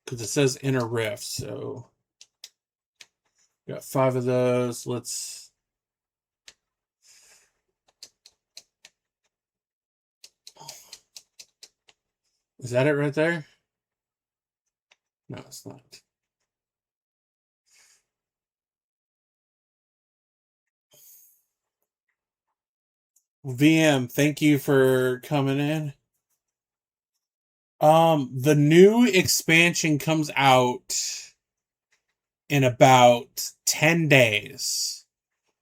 Because it says inner rift, so... Got 5 of those. Let's... Is that it right there? No, it's not. VM, thank you for coming in. The new expansion comes out in about 10 days.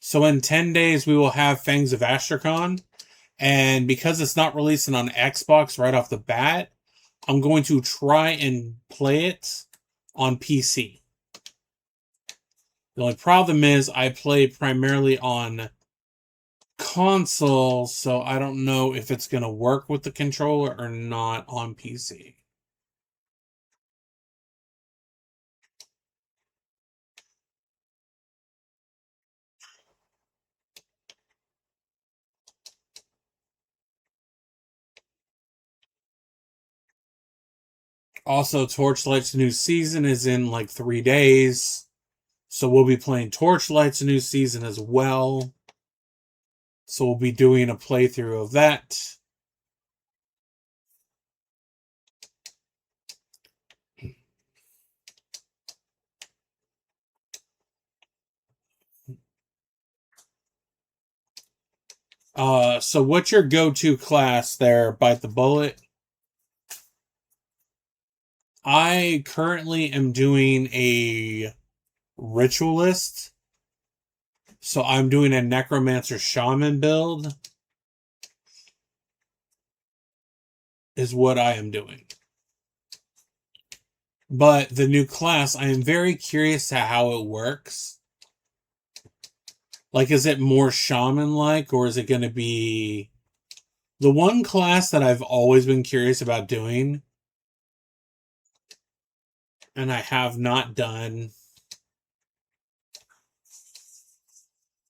So in 10 days, we will have Fangs of Astrakan. And because it's not releasing on Xbox right off the bat, I'm going to try and play it on PC. The only problem is I play primarily on console, so I don't know if it's going to work with the controller or not on PC. Also, Torchlight's new season is in like 3 days. So we'll be playing Torchlight's new season as well. So we'll be doing a playthrough of that. So what's your go-to class there, Bite the Bullet? I currently am doing a ritualist. So I'm doing a necromancer shaman build. Is what I am doing. But the new class, I am very curious to how it works. Like, is it more shaman-like, or is it going to be... The one class that I've always been curious about doing, and I have not done,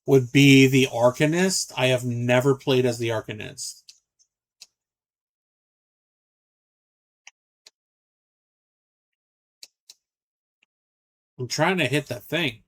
would be the Arcanist. I have never played as the Arcanist. I'm trying to hit that thing.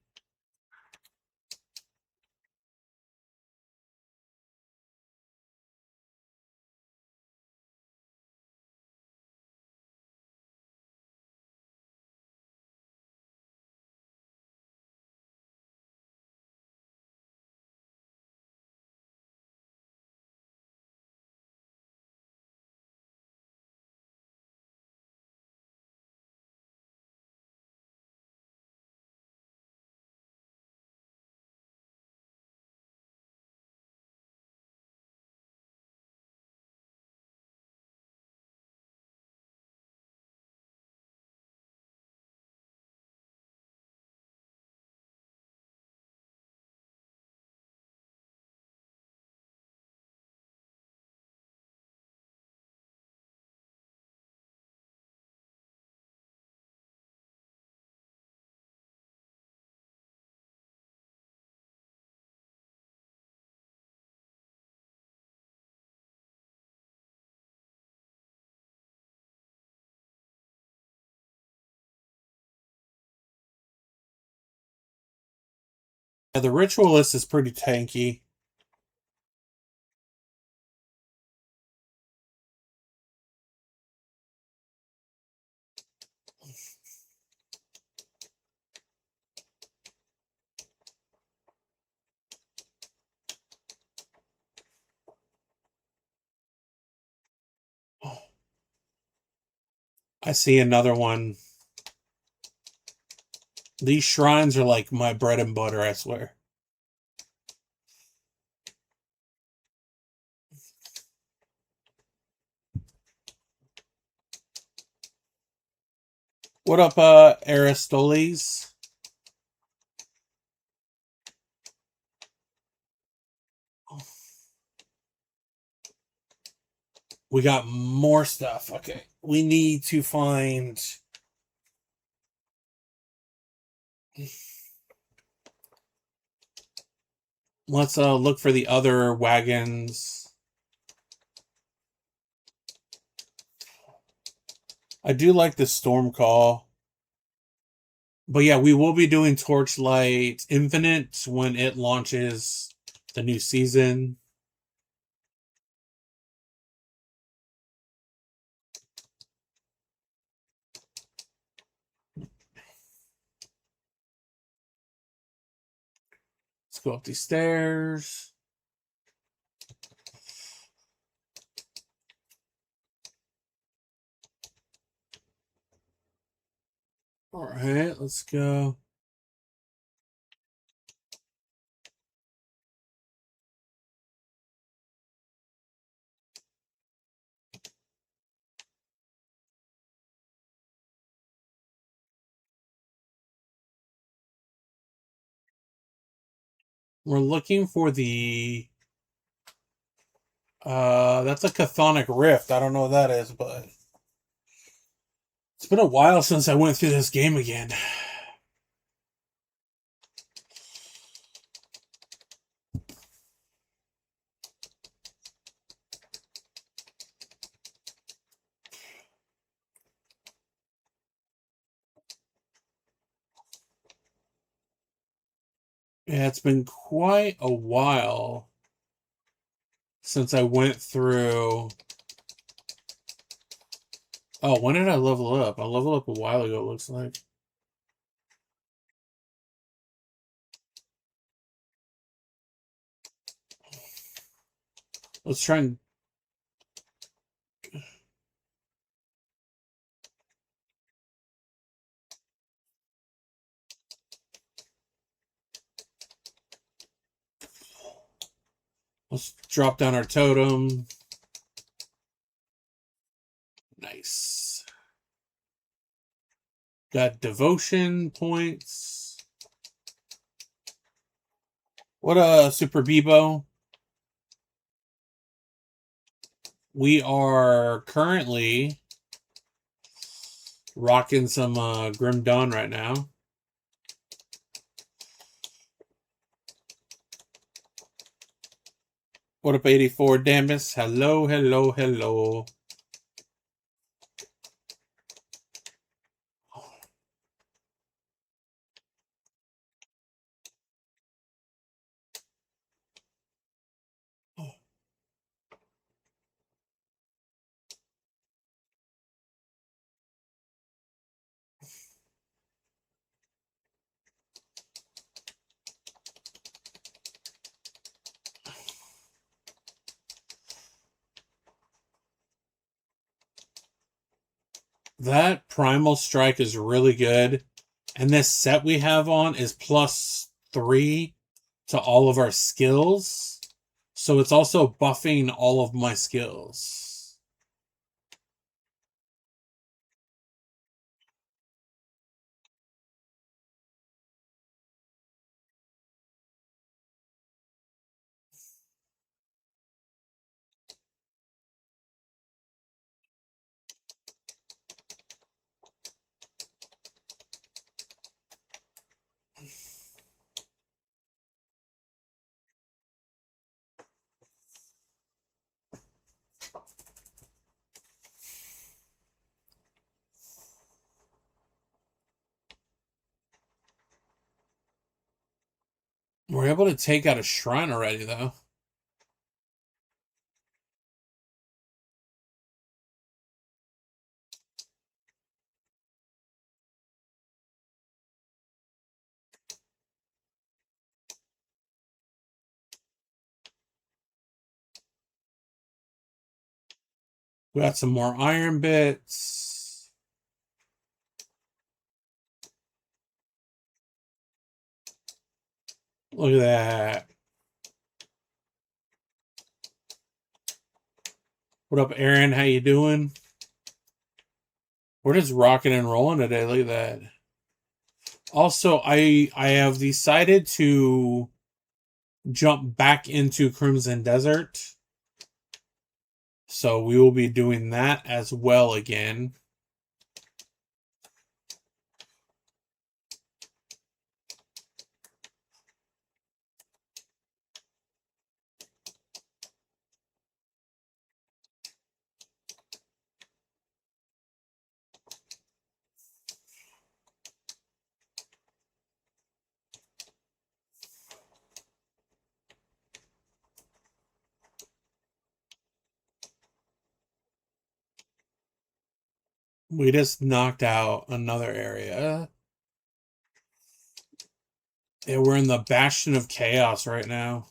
Yeah, the Ritualist is pretty tanky. I see another one. These shrines are like my bread and butter, I swear. What up, Aristoles? We got more stuff. Okay. We need to find. Let's look for the other wagons. I do like the Storm Call. But yeah, we will be doing Torchlight Infinite when it launches the new season. Let's go up these stairs. All right, let's go. We're looking for the that's a Chthonic Rift. I don't know what that is, but it's been a while since I went through this game again. Yeah, it's been quite a while since I went through. Oh, when did I level up? I leveled up a while ago, it looks like. Let's try and let's drop down our totem. Nice. Got devotion points. What Super Bebo? We are currently rocking some Grim Dawn right now. What up, 84 Damus? Hello, hello, hello. That Primal Strike is really good. And this set we have on is +3 to all of our skills. So it's also buffing all of my skills. We're able to take out a shrine already, though. We got some more iron bits. Look at that. What up, Aaron? How you doing? We're just rocking and rolling today. Look at that. Also, I have decided to jump back into Crimson Desert. So we will be doing that as well again. We just knocked out another area. Yeah, we're in the Bastion of Chaos right now.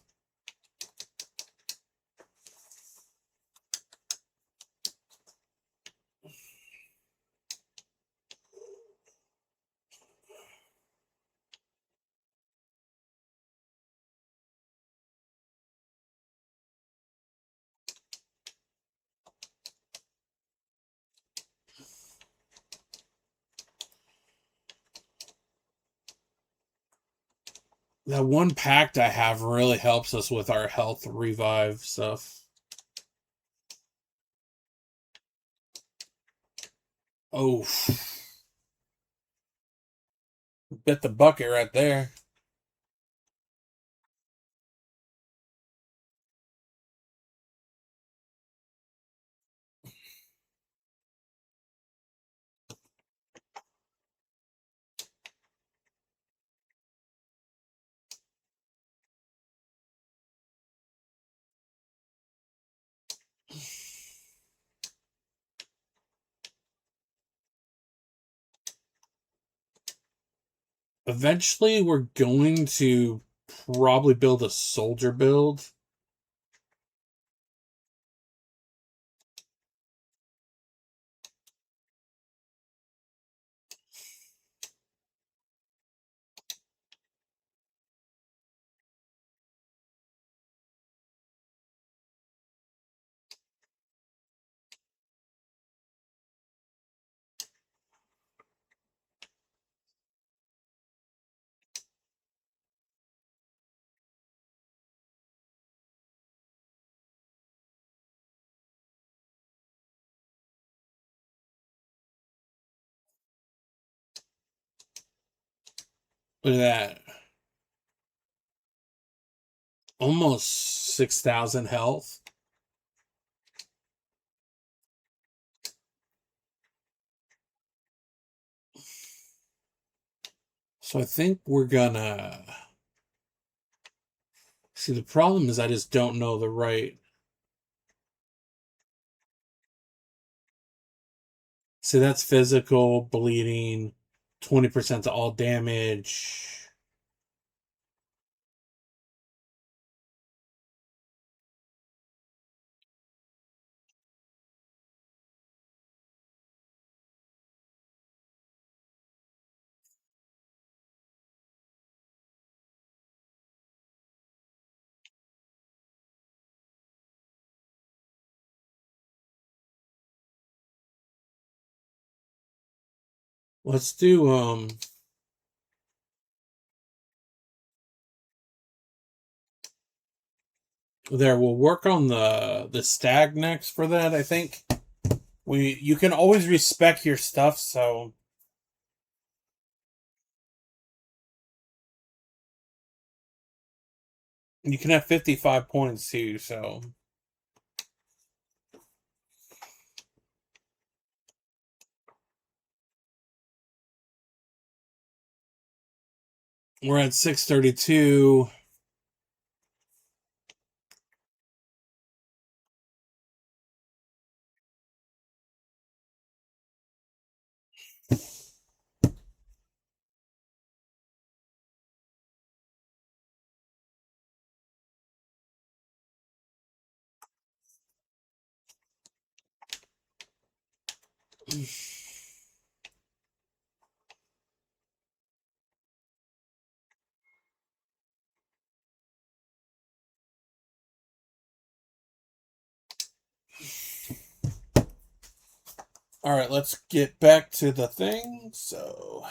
That one pact I have really helps us with our health revive stuff. Oh, bit the bucket right there. Eventually, we're going to probably build a soldier build. Look at that. Almost 6,000 health. So I think we're gonna see. The problem is I just don't know the right. See, that's physical, bleeding, 20% to all damage. Let's do there. We'll work on the stag next for that. I think you can always respec your stuff, so you can have 55 points too, so we're at 632. All right, let's get back to the thing. So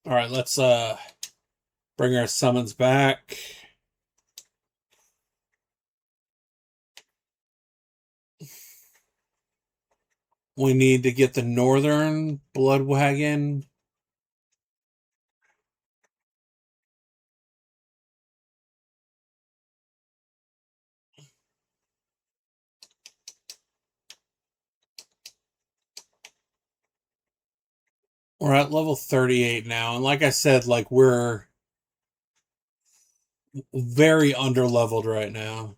all right, let's bring our summons back. We need to get the Northern Blood Wagon. We're at level 38 now, and like I said, like we're very under leveled right now.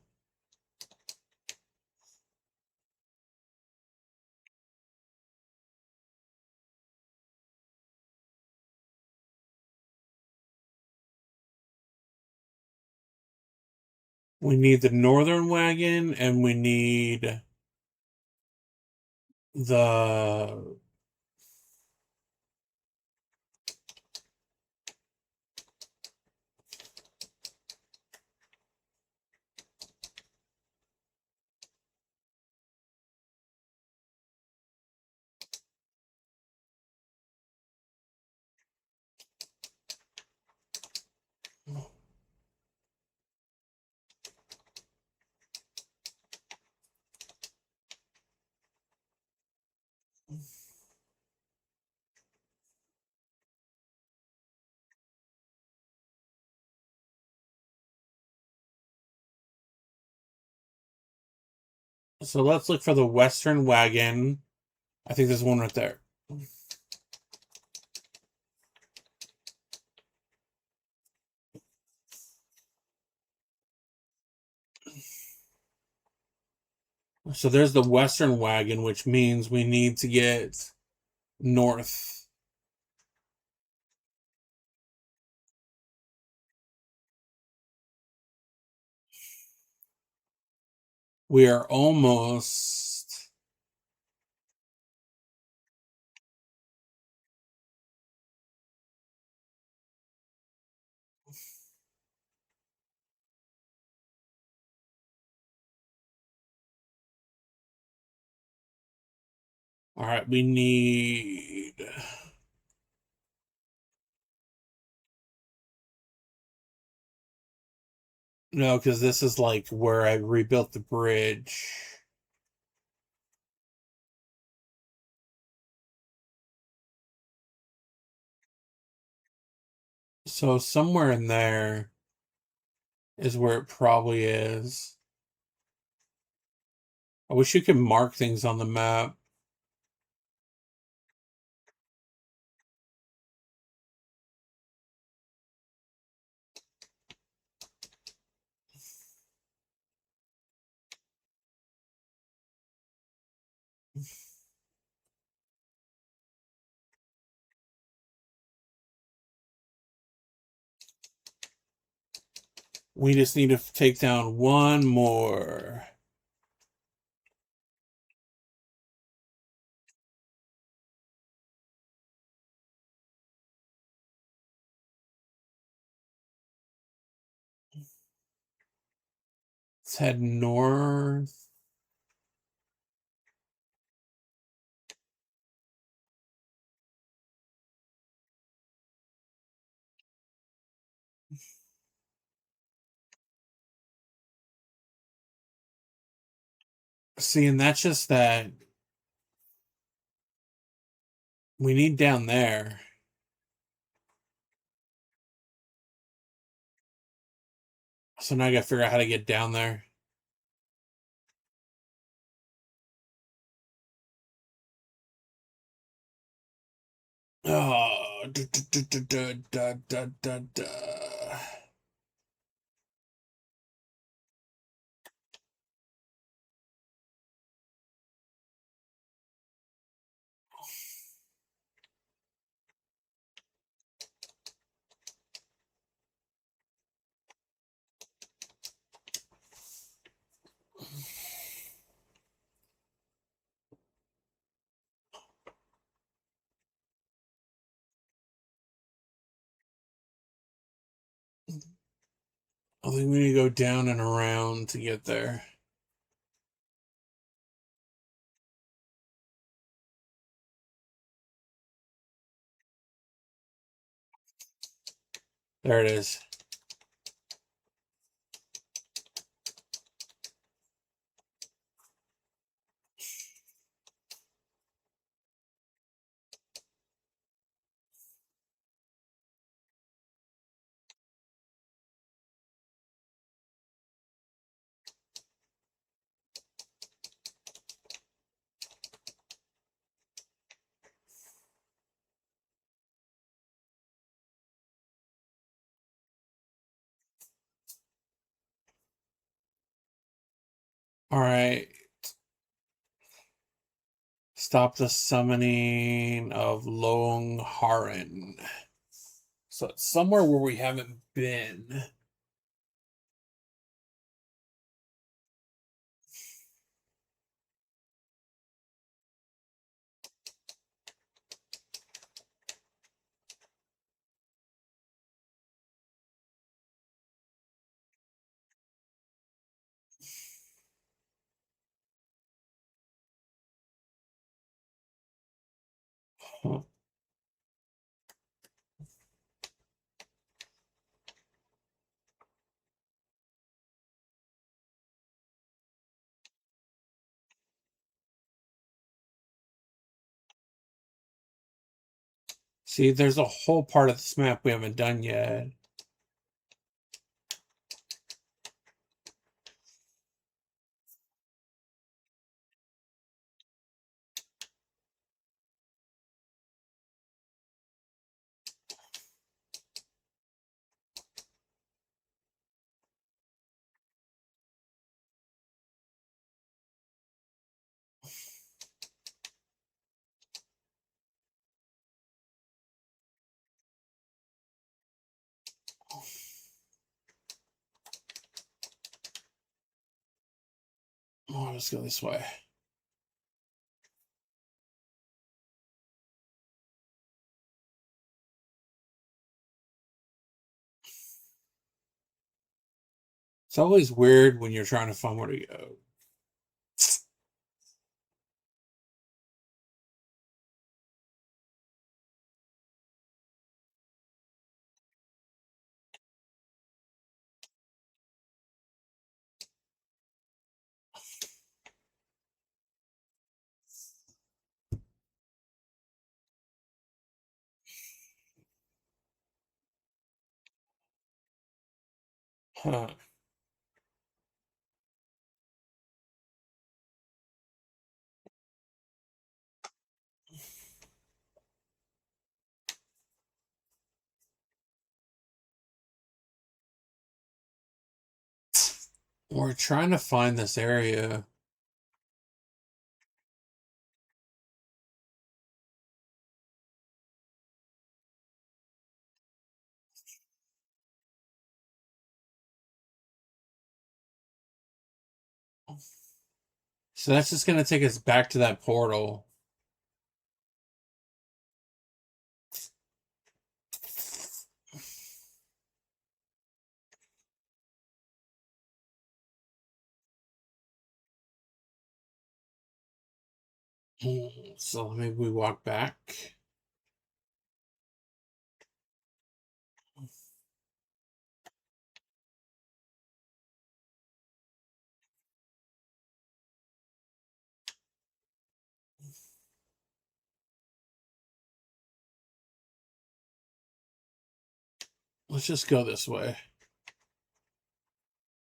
We need the Northern Wagon, and we need the so let's look for the Western Wagon. I think there's one right there. So there's the Western Wagon, which means we need to get north. We are almost. All right, we need. No, because this is like where I rebuilt the bridge. So somewhere in there is where it probably is. I wish you could mark things on the map. We just need to take down one more. Let's head north. See, and that's just that we need down there. So now I gotta figure out how to get down there. Oh, da. I think we need to go down and around to get there. There it is. All right. Stop the summoning of Long Haran. So it's somewhere where we haven't been. Huh. See, there's a whole part of this map we haven't done yet. Oh, let's go this way. It's always weird when you're trying to find where to go. Huh. We're trying to find this area. So that's just going to take us back to that portal. So maybe we walk back. Let's just go this way.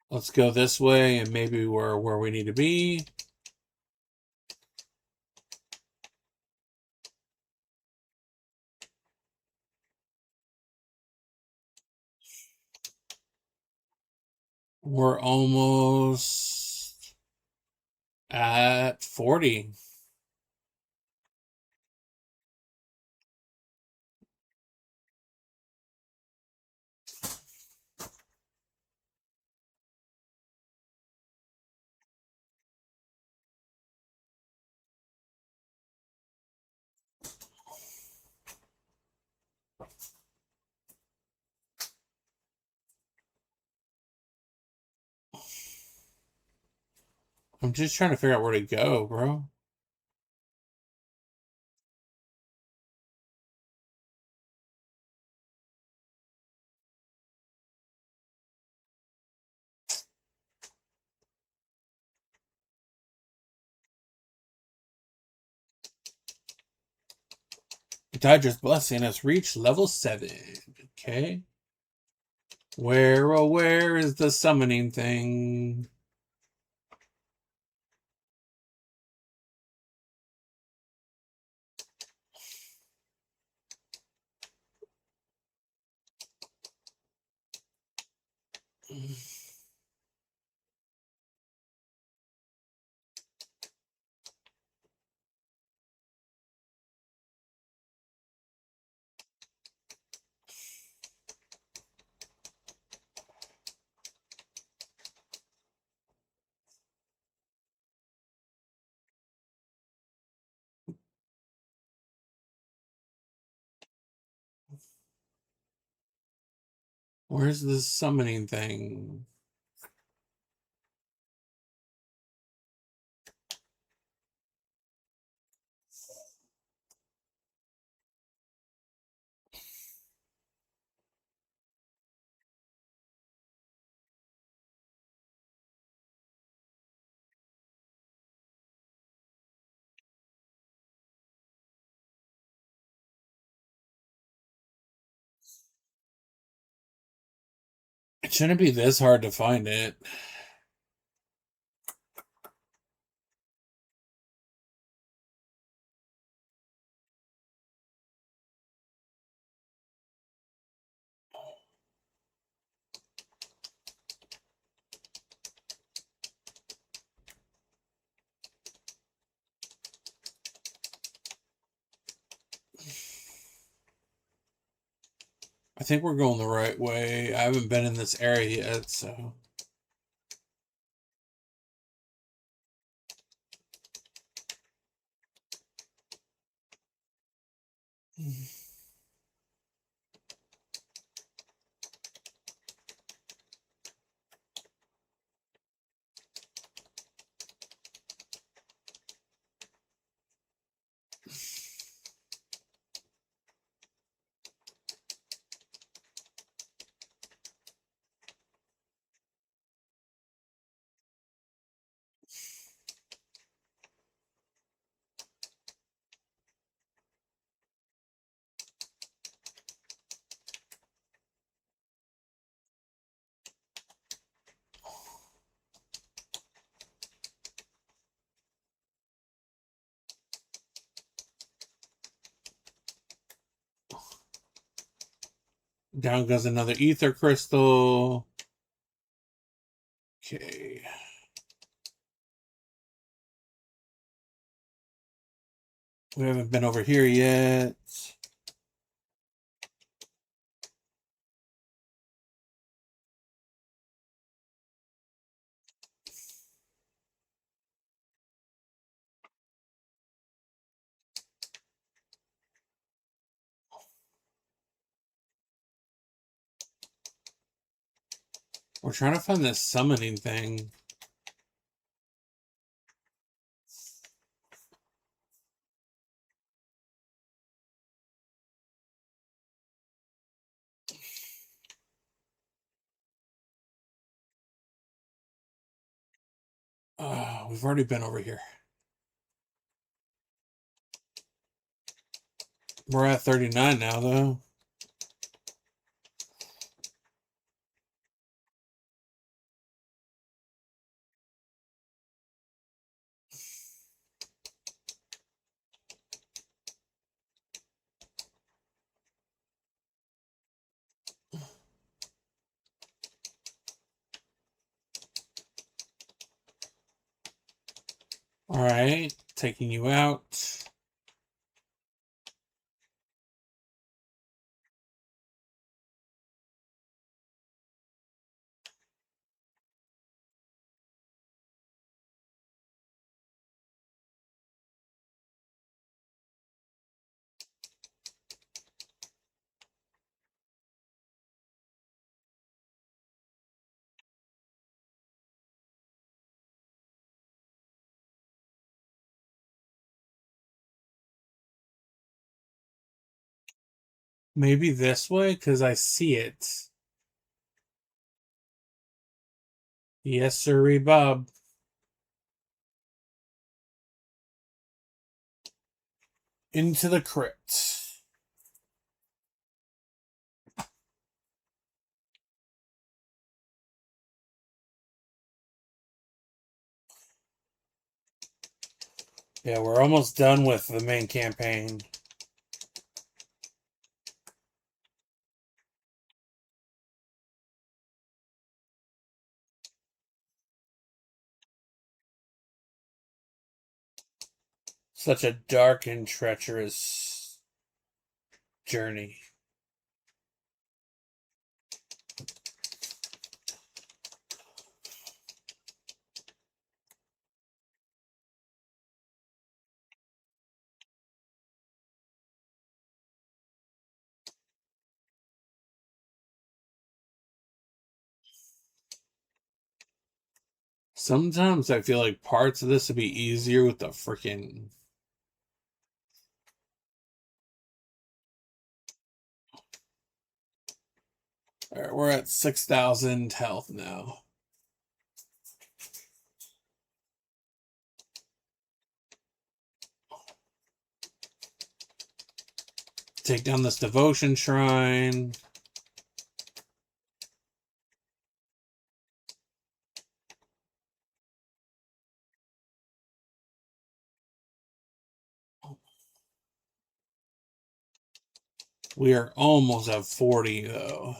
Let's go this way, and maybe we're where we need to be. We're almost at 40. I'm just trying to figure out where to go, bro. Tiger's blessing has reached level 7. Okay. Where is the summoning thing? Where's the summoning thing? It shouldn't be this hard to find it. I think we're going the right way. I haven't been in this area yet, so. Down goes another ether crystal. Okay. We haven't been over here yet. We're trying to find this summoning thing. We've already been over here. We're at 39 now, though. All right, taking you out. Maybe this way, because I see it. Yes, sirree, Bob. Into the crypt. Yeah, we're almost done with the main campaign. Such a dark and treacherous journey. Sometimes I feel like parts of this would be easier with the freaking. All right, we're at 6,000 health now. Take down this devotion shrine. We are almost at 40, though.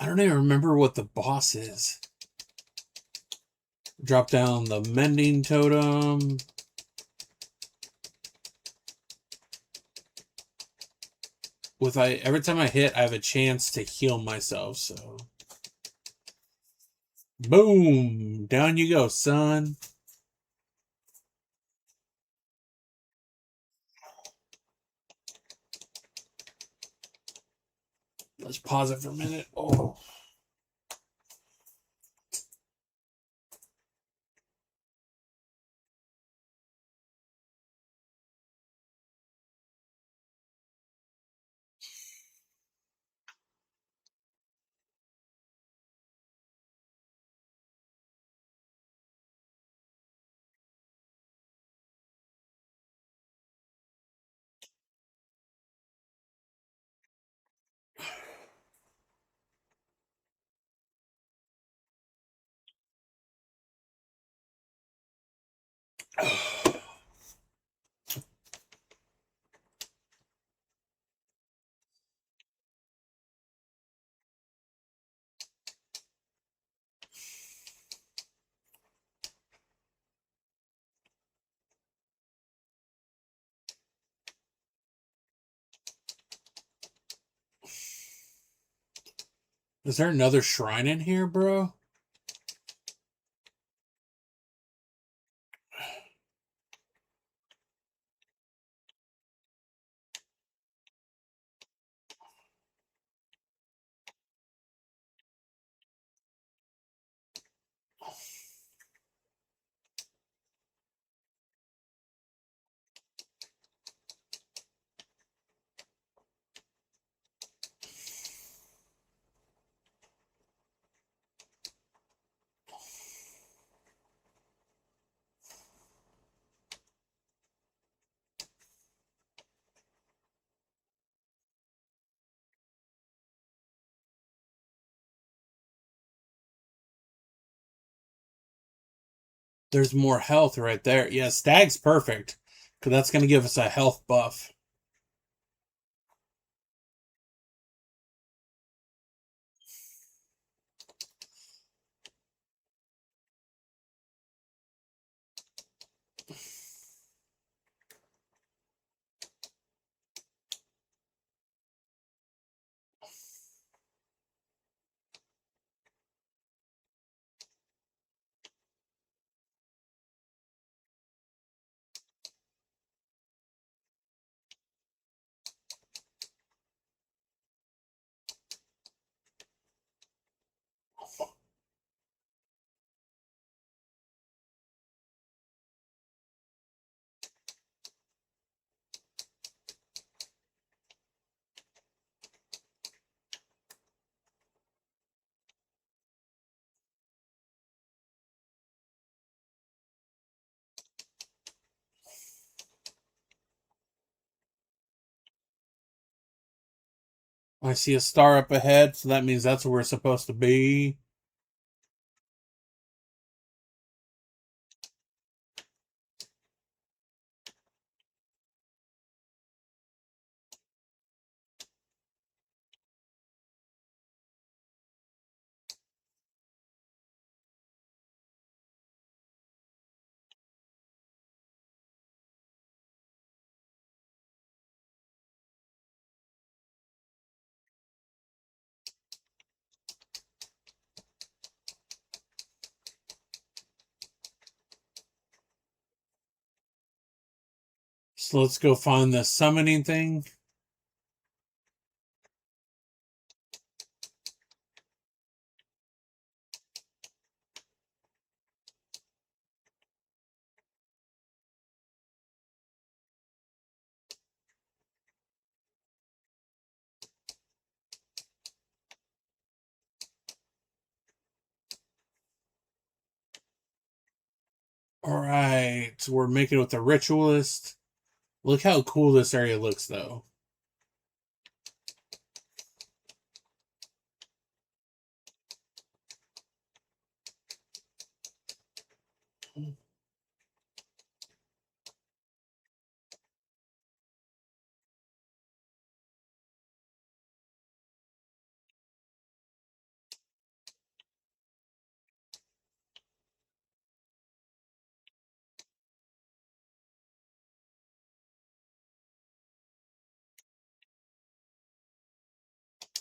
I don't even remember what the boss is. Drop down the mending totem. Every time I hit, I have a chance to heal myself, so. Boom! Down you go, son. Let's pause it for a minute. Oh. Is there another shrine in here, bro? There's more health right there. Yeah, stag's perfect. Because that's going to give us a health buff. I see a star up ahead, so that means that's where we're supposed to be. So let's go find the summoning thing. All right, so we're making it with the ritualist. Look how cool this area looks, though.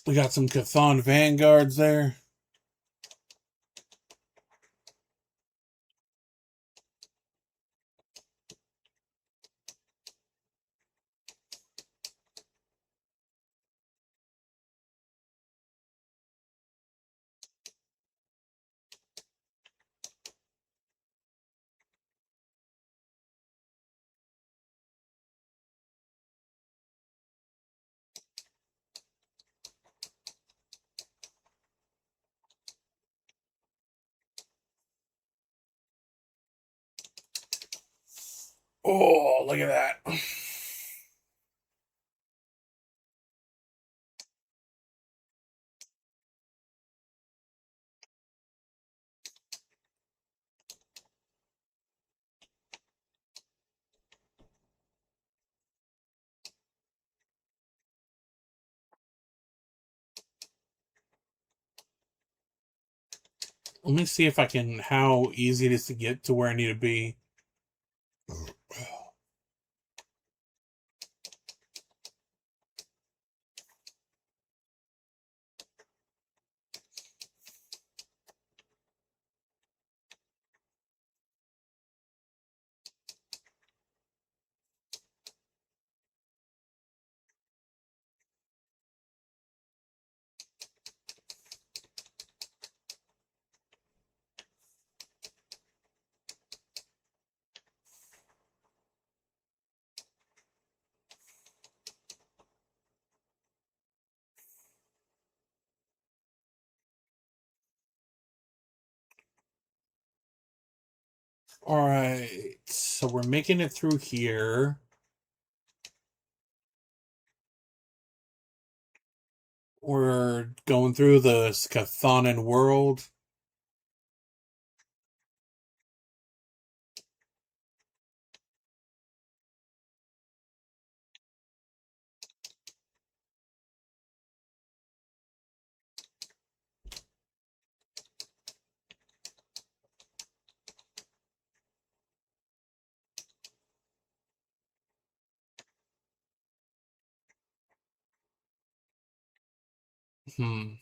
We got some Chthon vanguards there. Oh, look at that. Let me see if I can, how easy it is to get to where I need to be. All right, so we're making it through here. We're going through the Skathanan world. Hmm.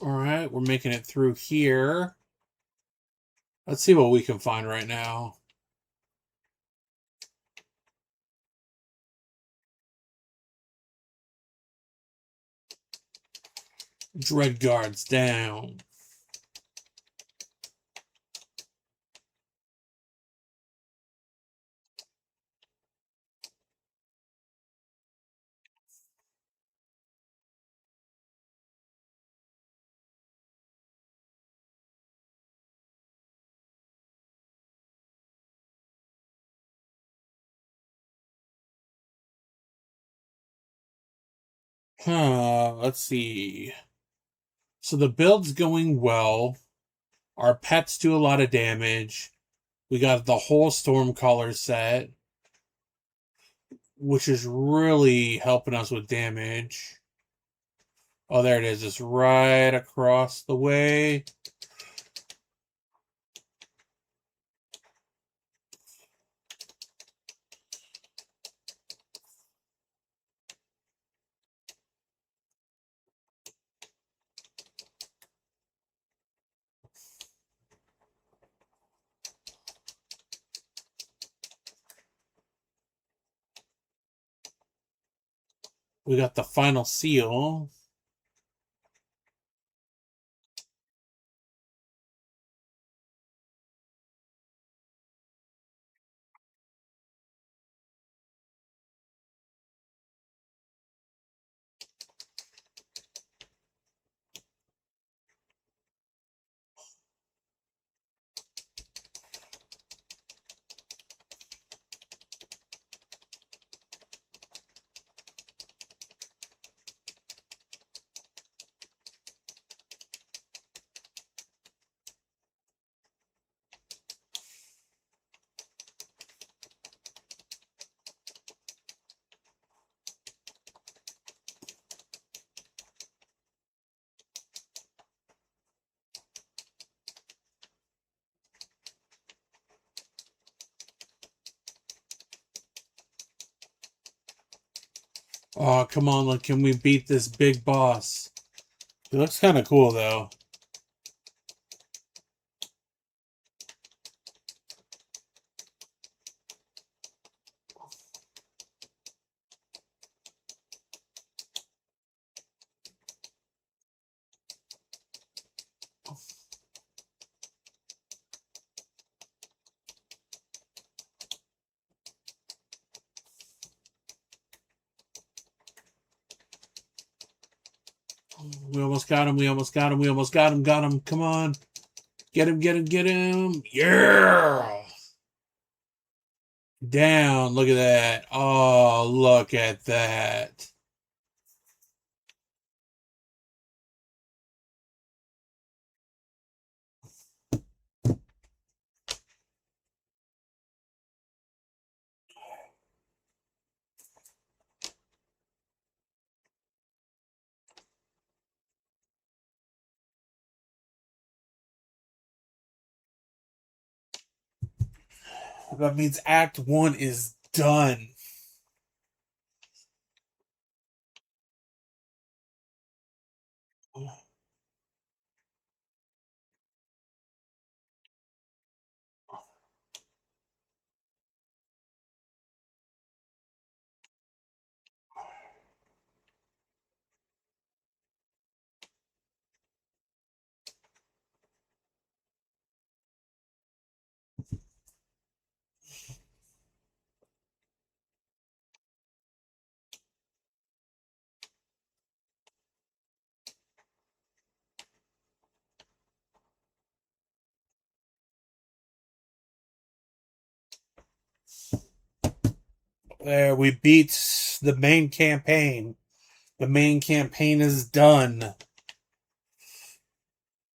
All right, we're making it through here. Let's see what we can find right now. Dread guards down. Let's see. So the build's going well. Our pets do a lot of damage. We got the whole Stormcaller set, which is really helping us with damage. Oh, there it is. It's right across the way. We got the final seal. Oh, come on, look, can we beat this big boss? It looks kind of cool, though. We almost got him. We almost got him. We almost got him. Got him. Come on. Get him. Get him. Get him. Yeah. Down. Look at that. Oh, look at that. That means Act 1 is done. There, we beat the main campaign. The main campaign is done.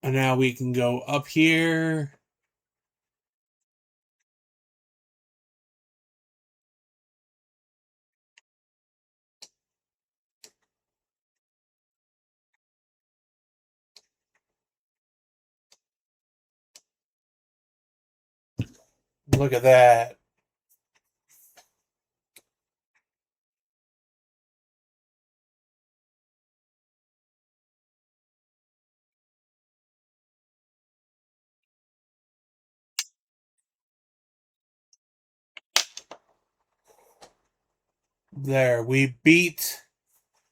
And now we can go up here. Look at that. There, we beat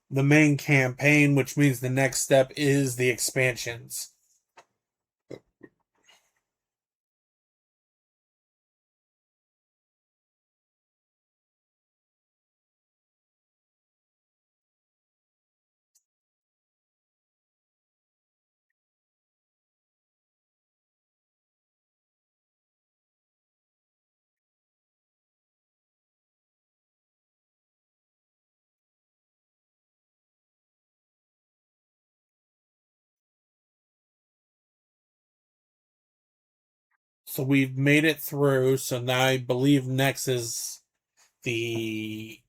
the main campaign, which means the next step is the expansions. So we've made it through. So now I believe next is the.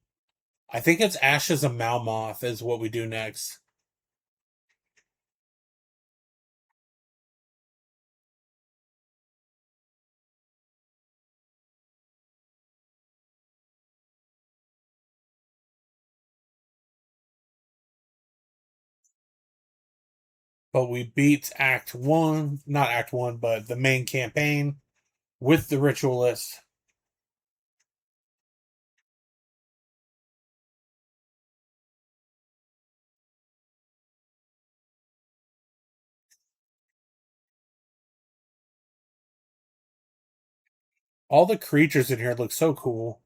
I think it's Ashes of Malmoth is what we do next. But we beat Act 1, not Act 1, but the main campaign with the Ritualist. All the creatures in here look so cool.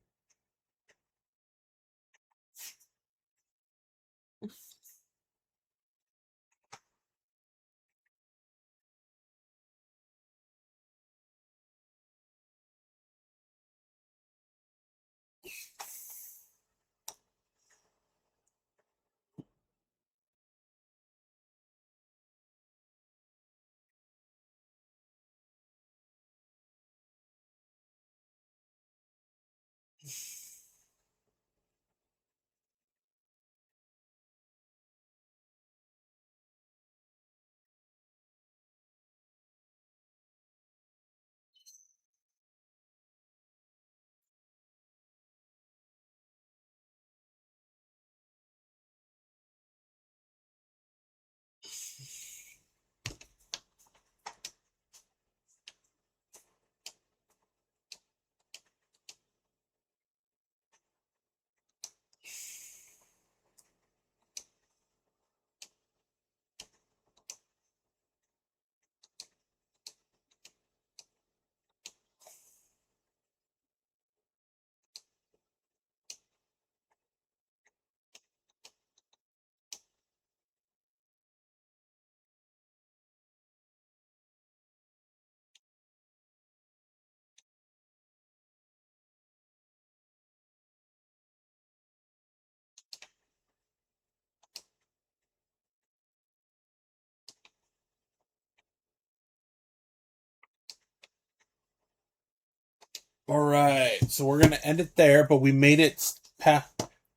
All right, so we're gonna end it there, but we made it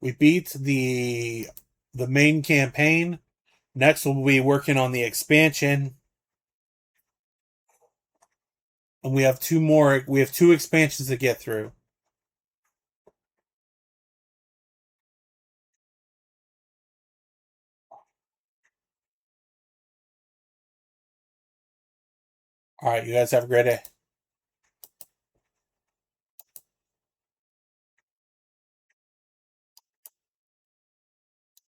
we beat the main campaign. Next, we'll be working on the expansion, and we have two more. We have two expansions to get through. All right, you guys have a great day.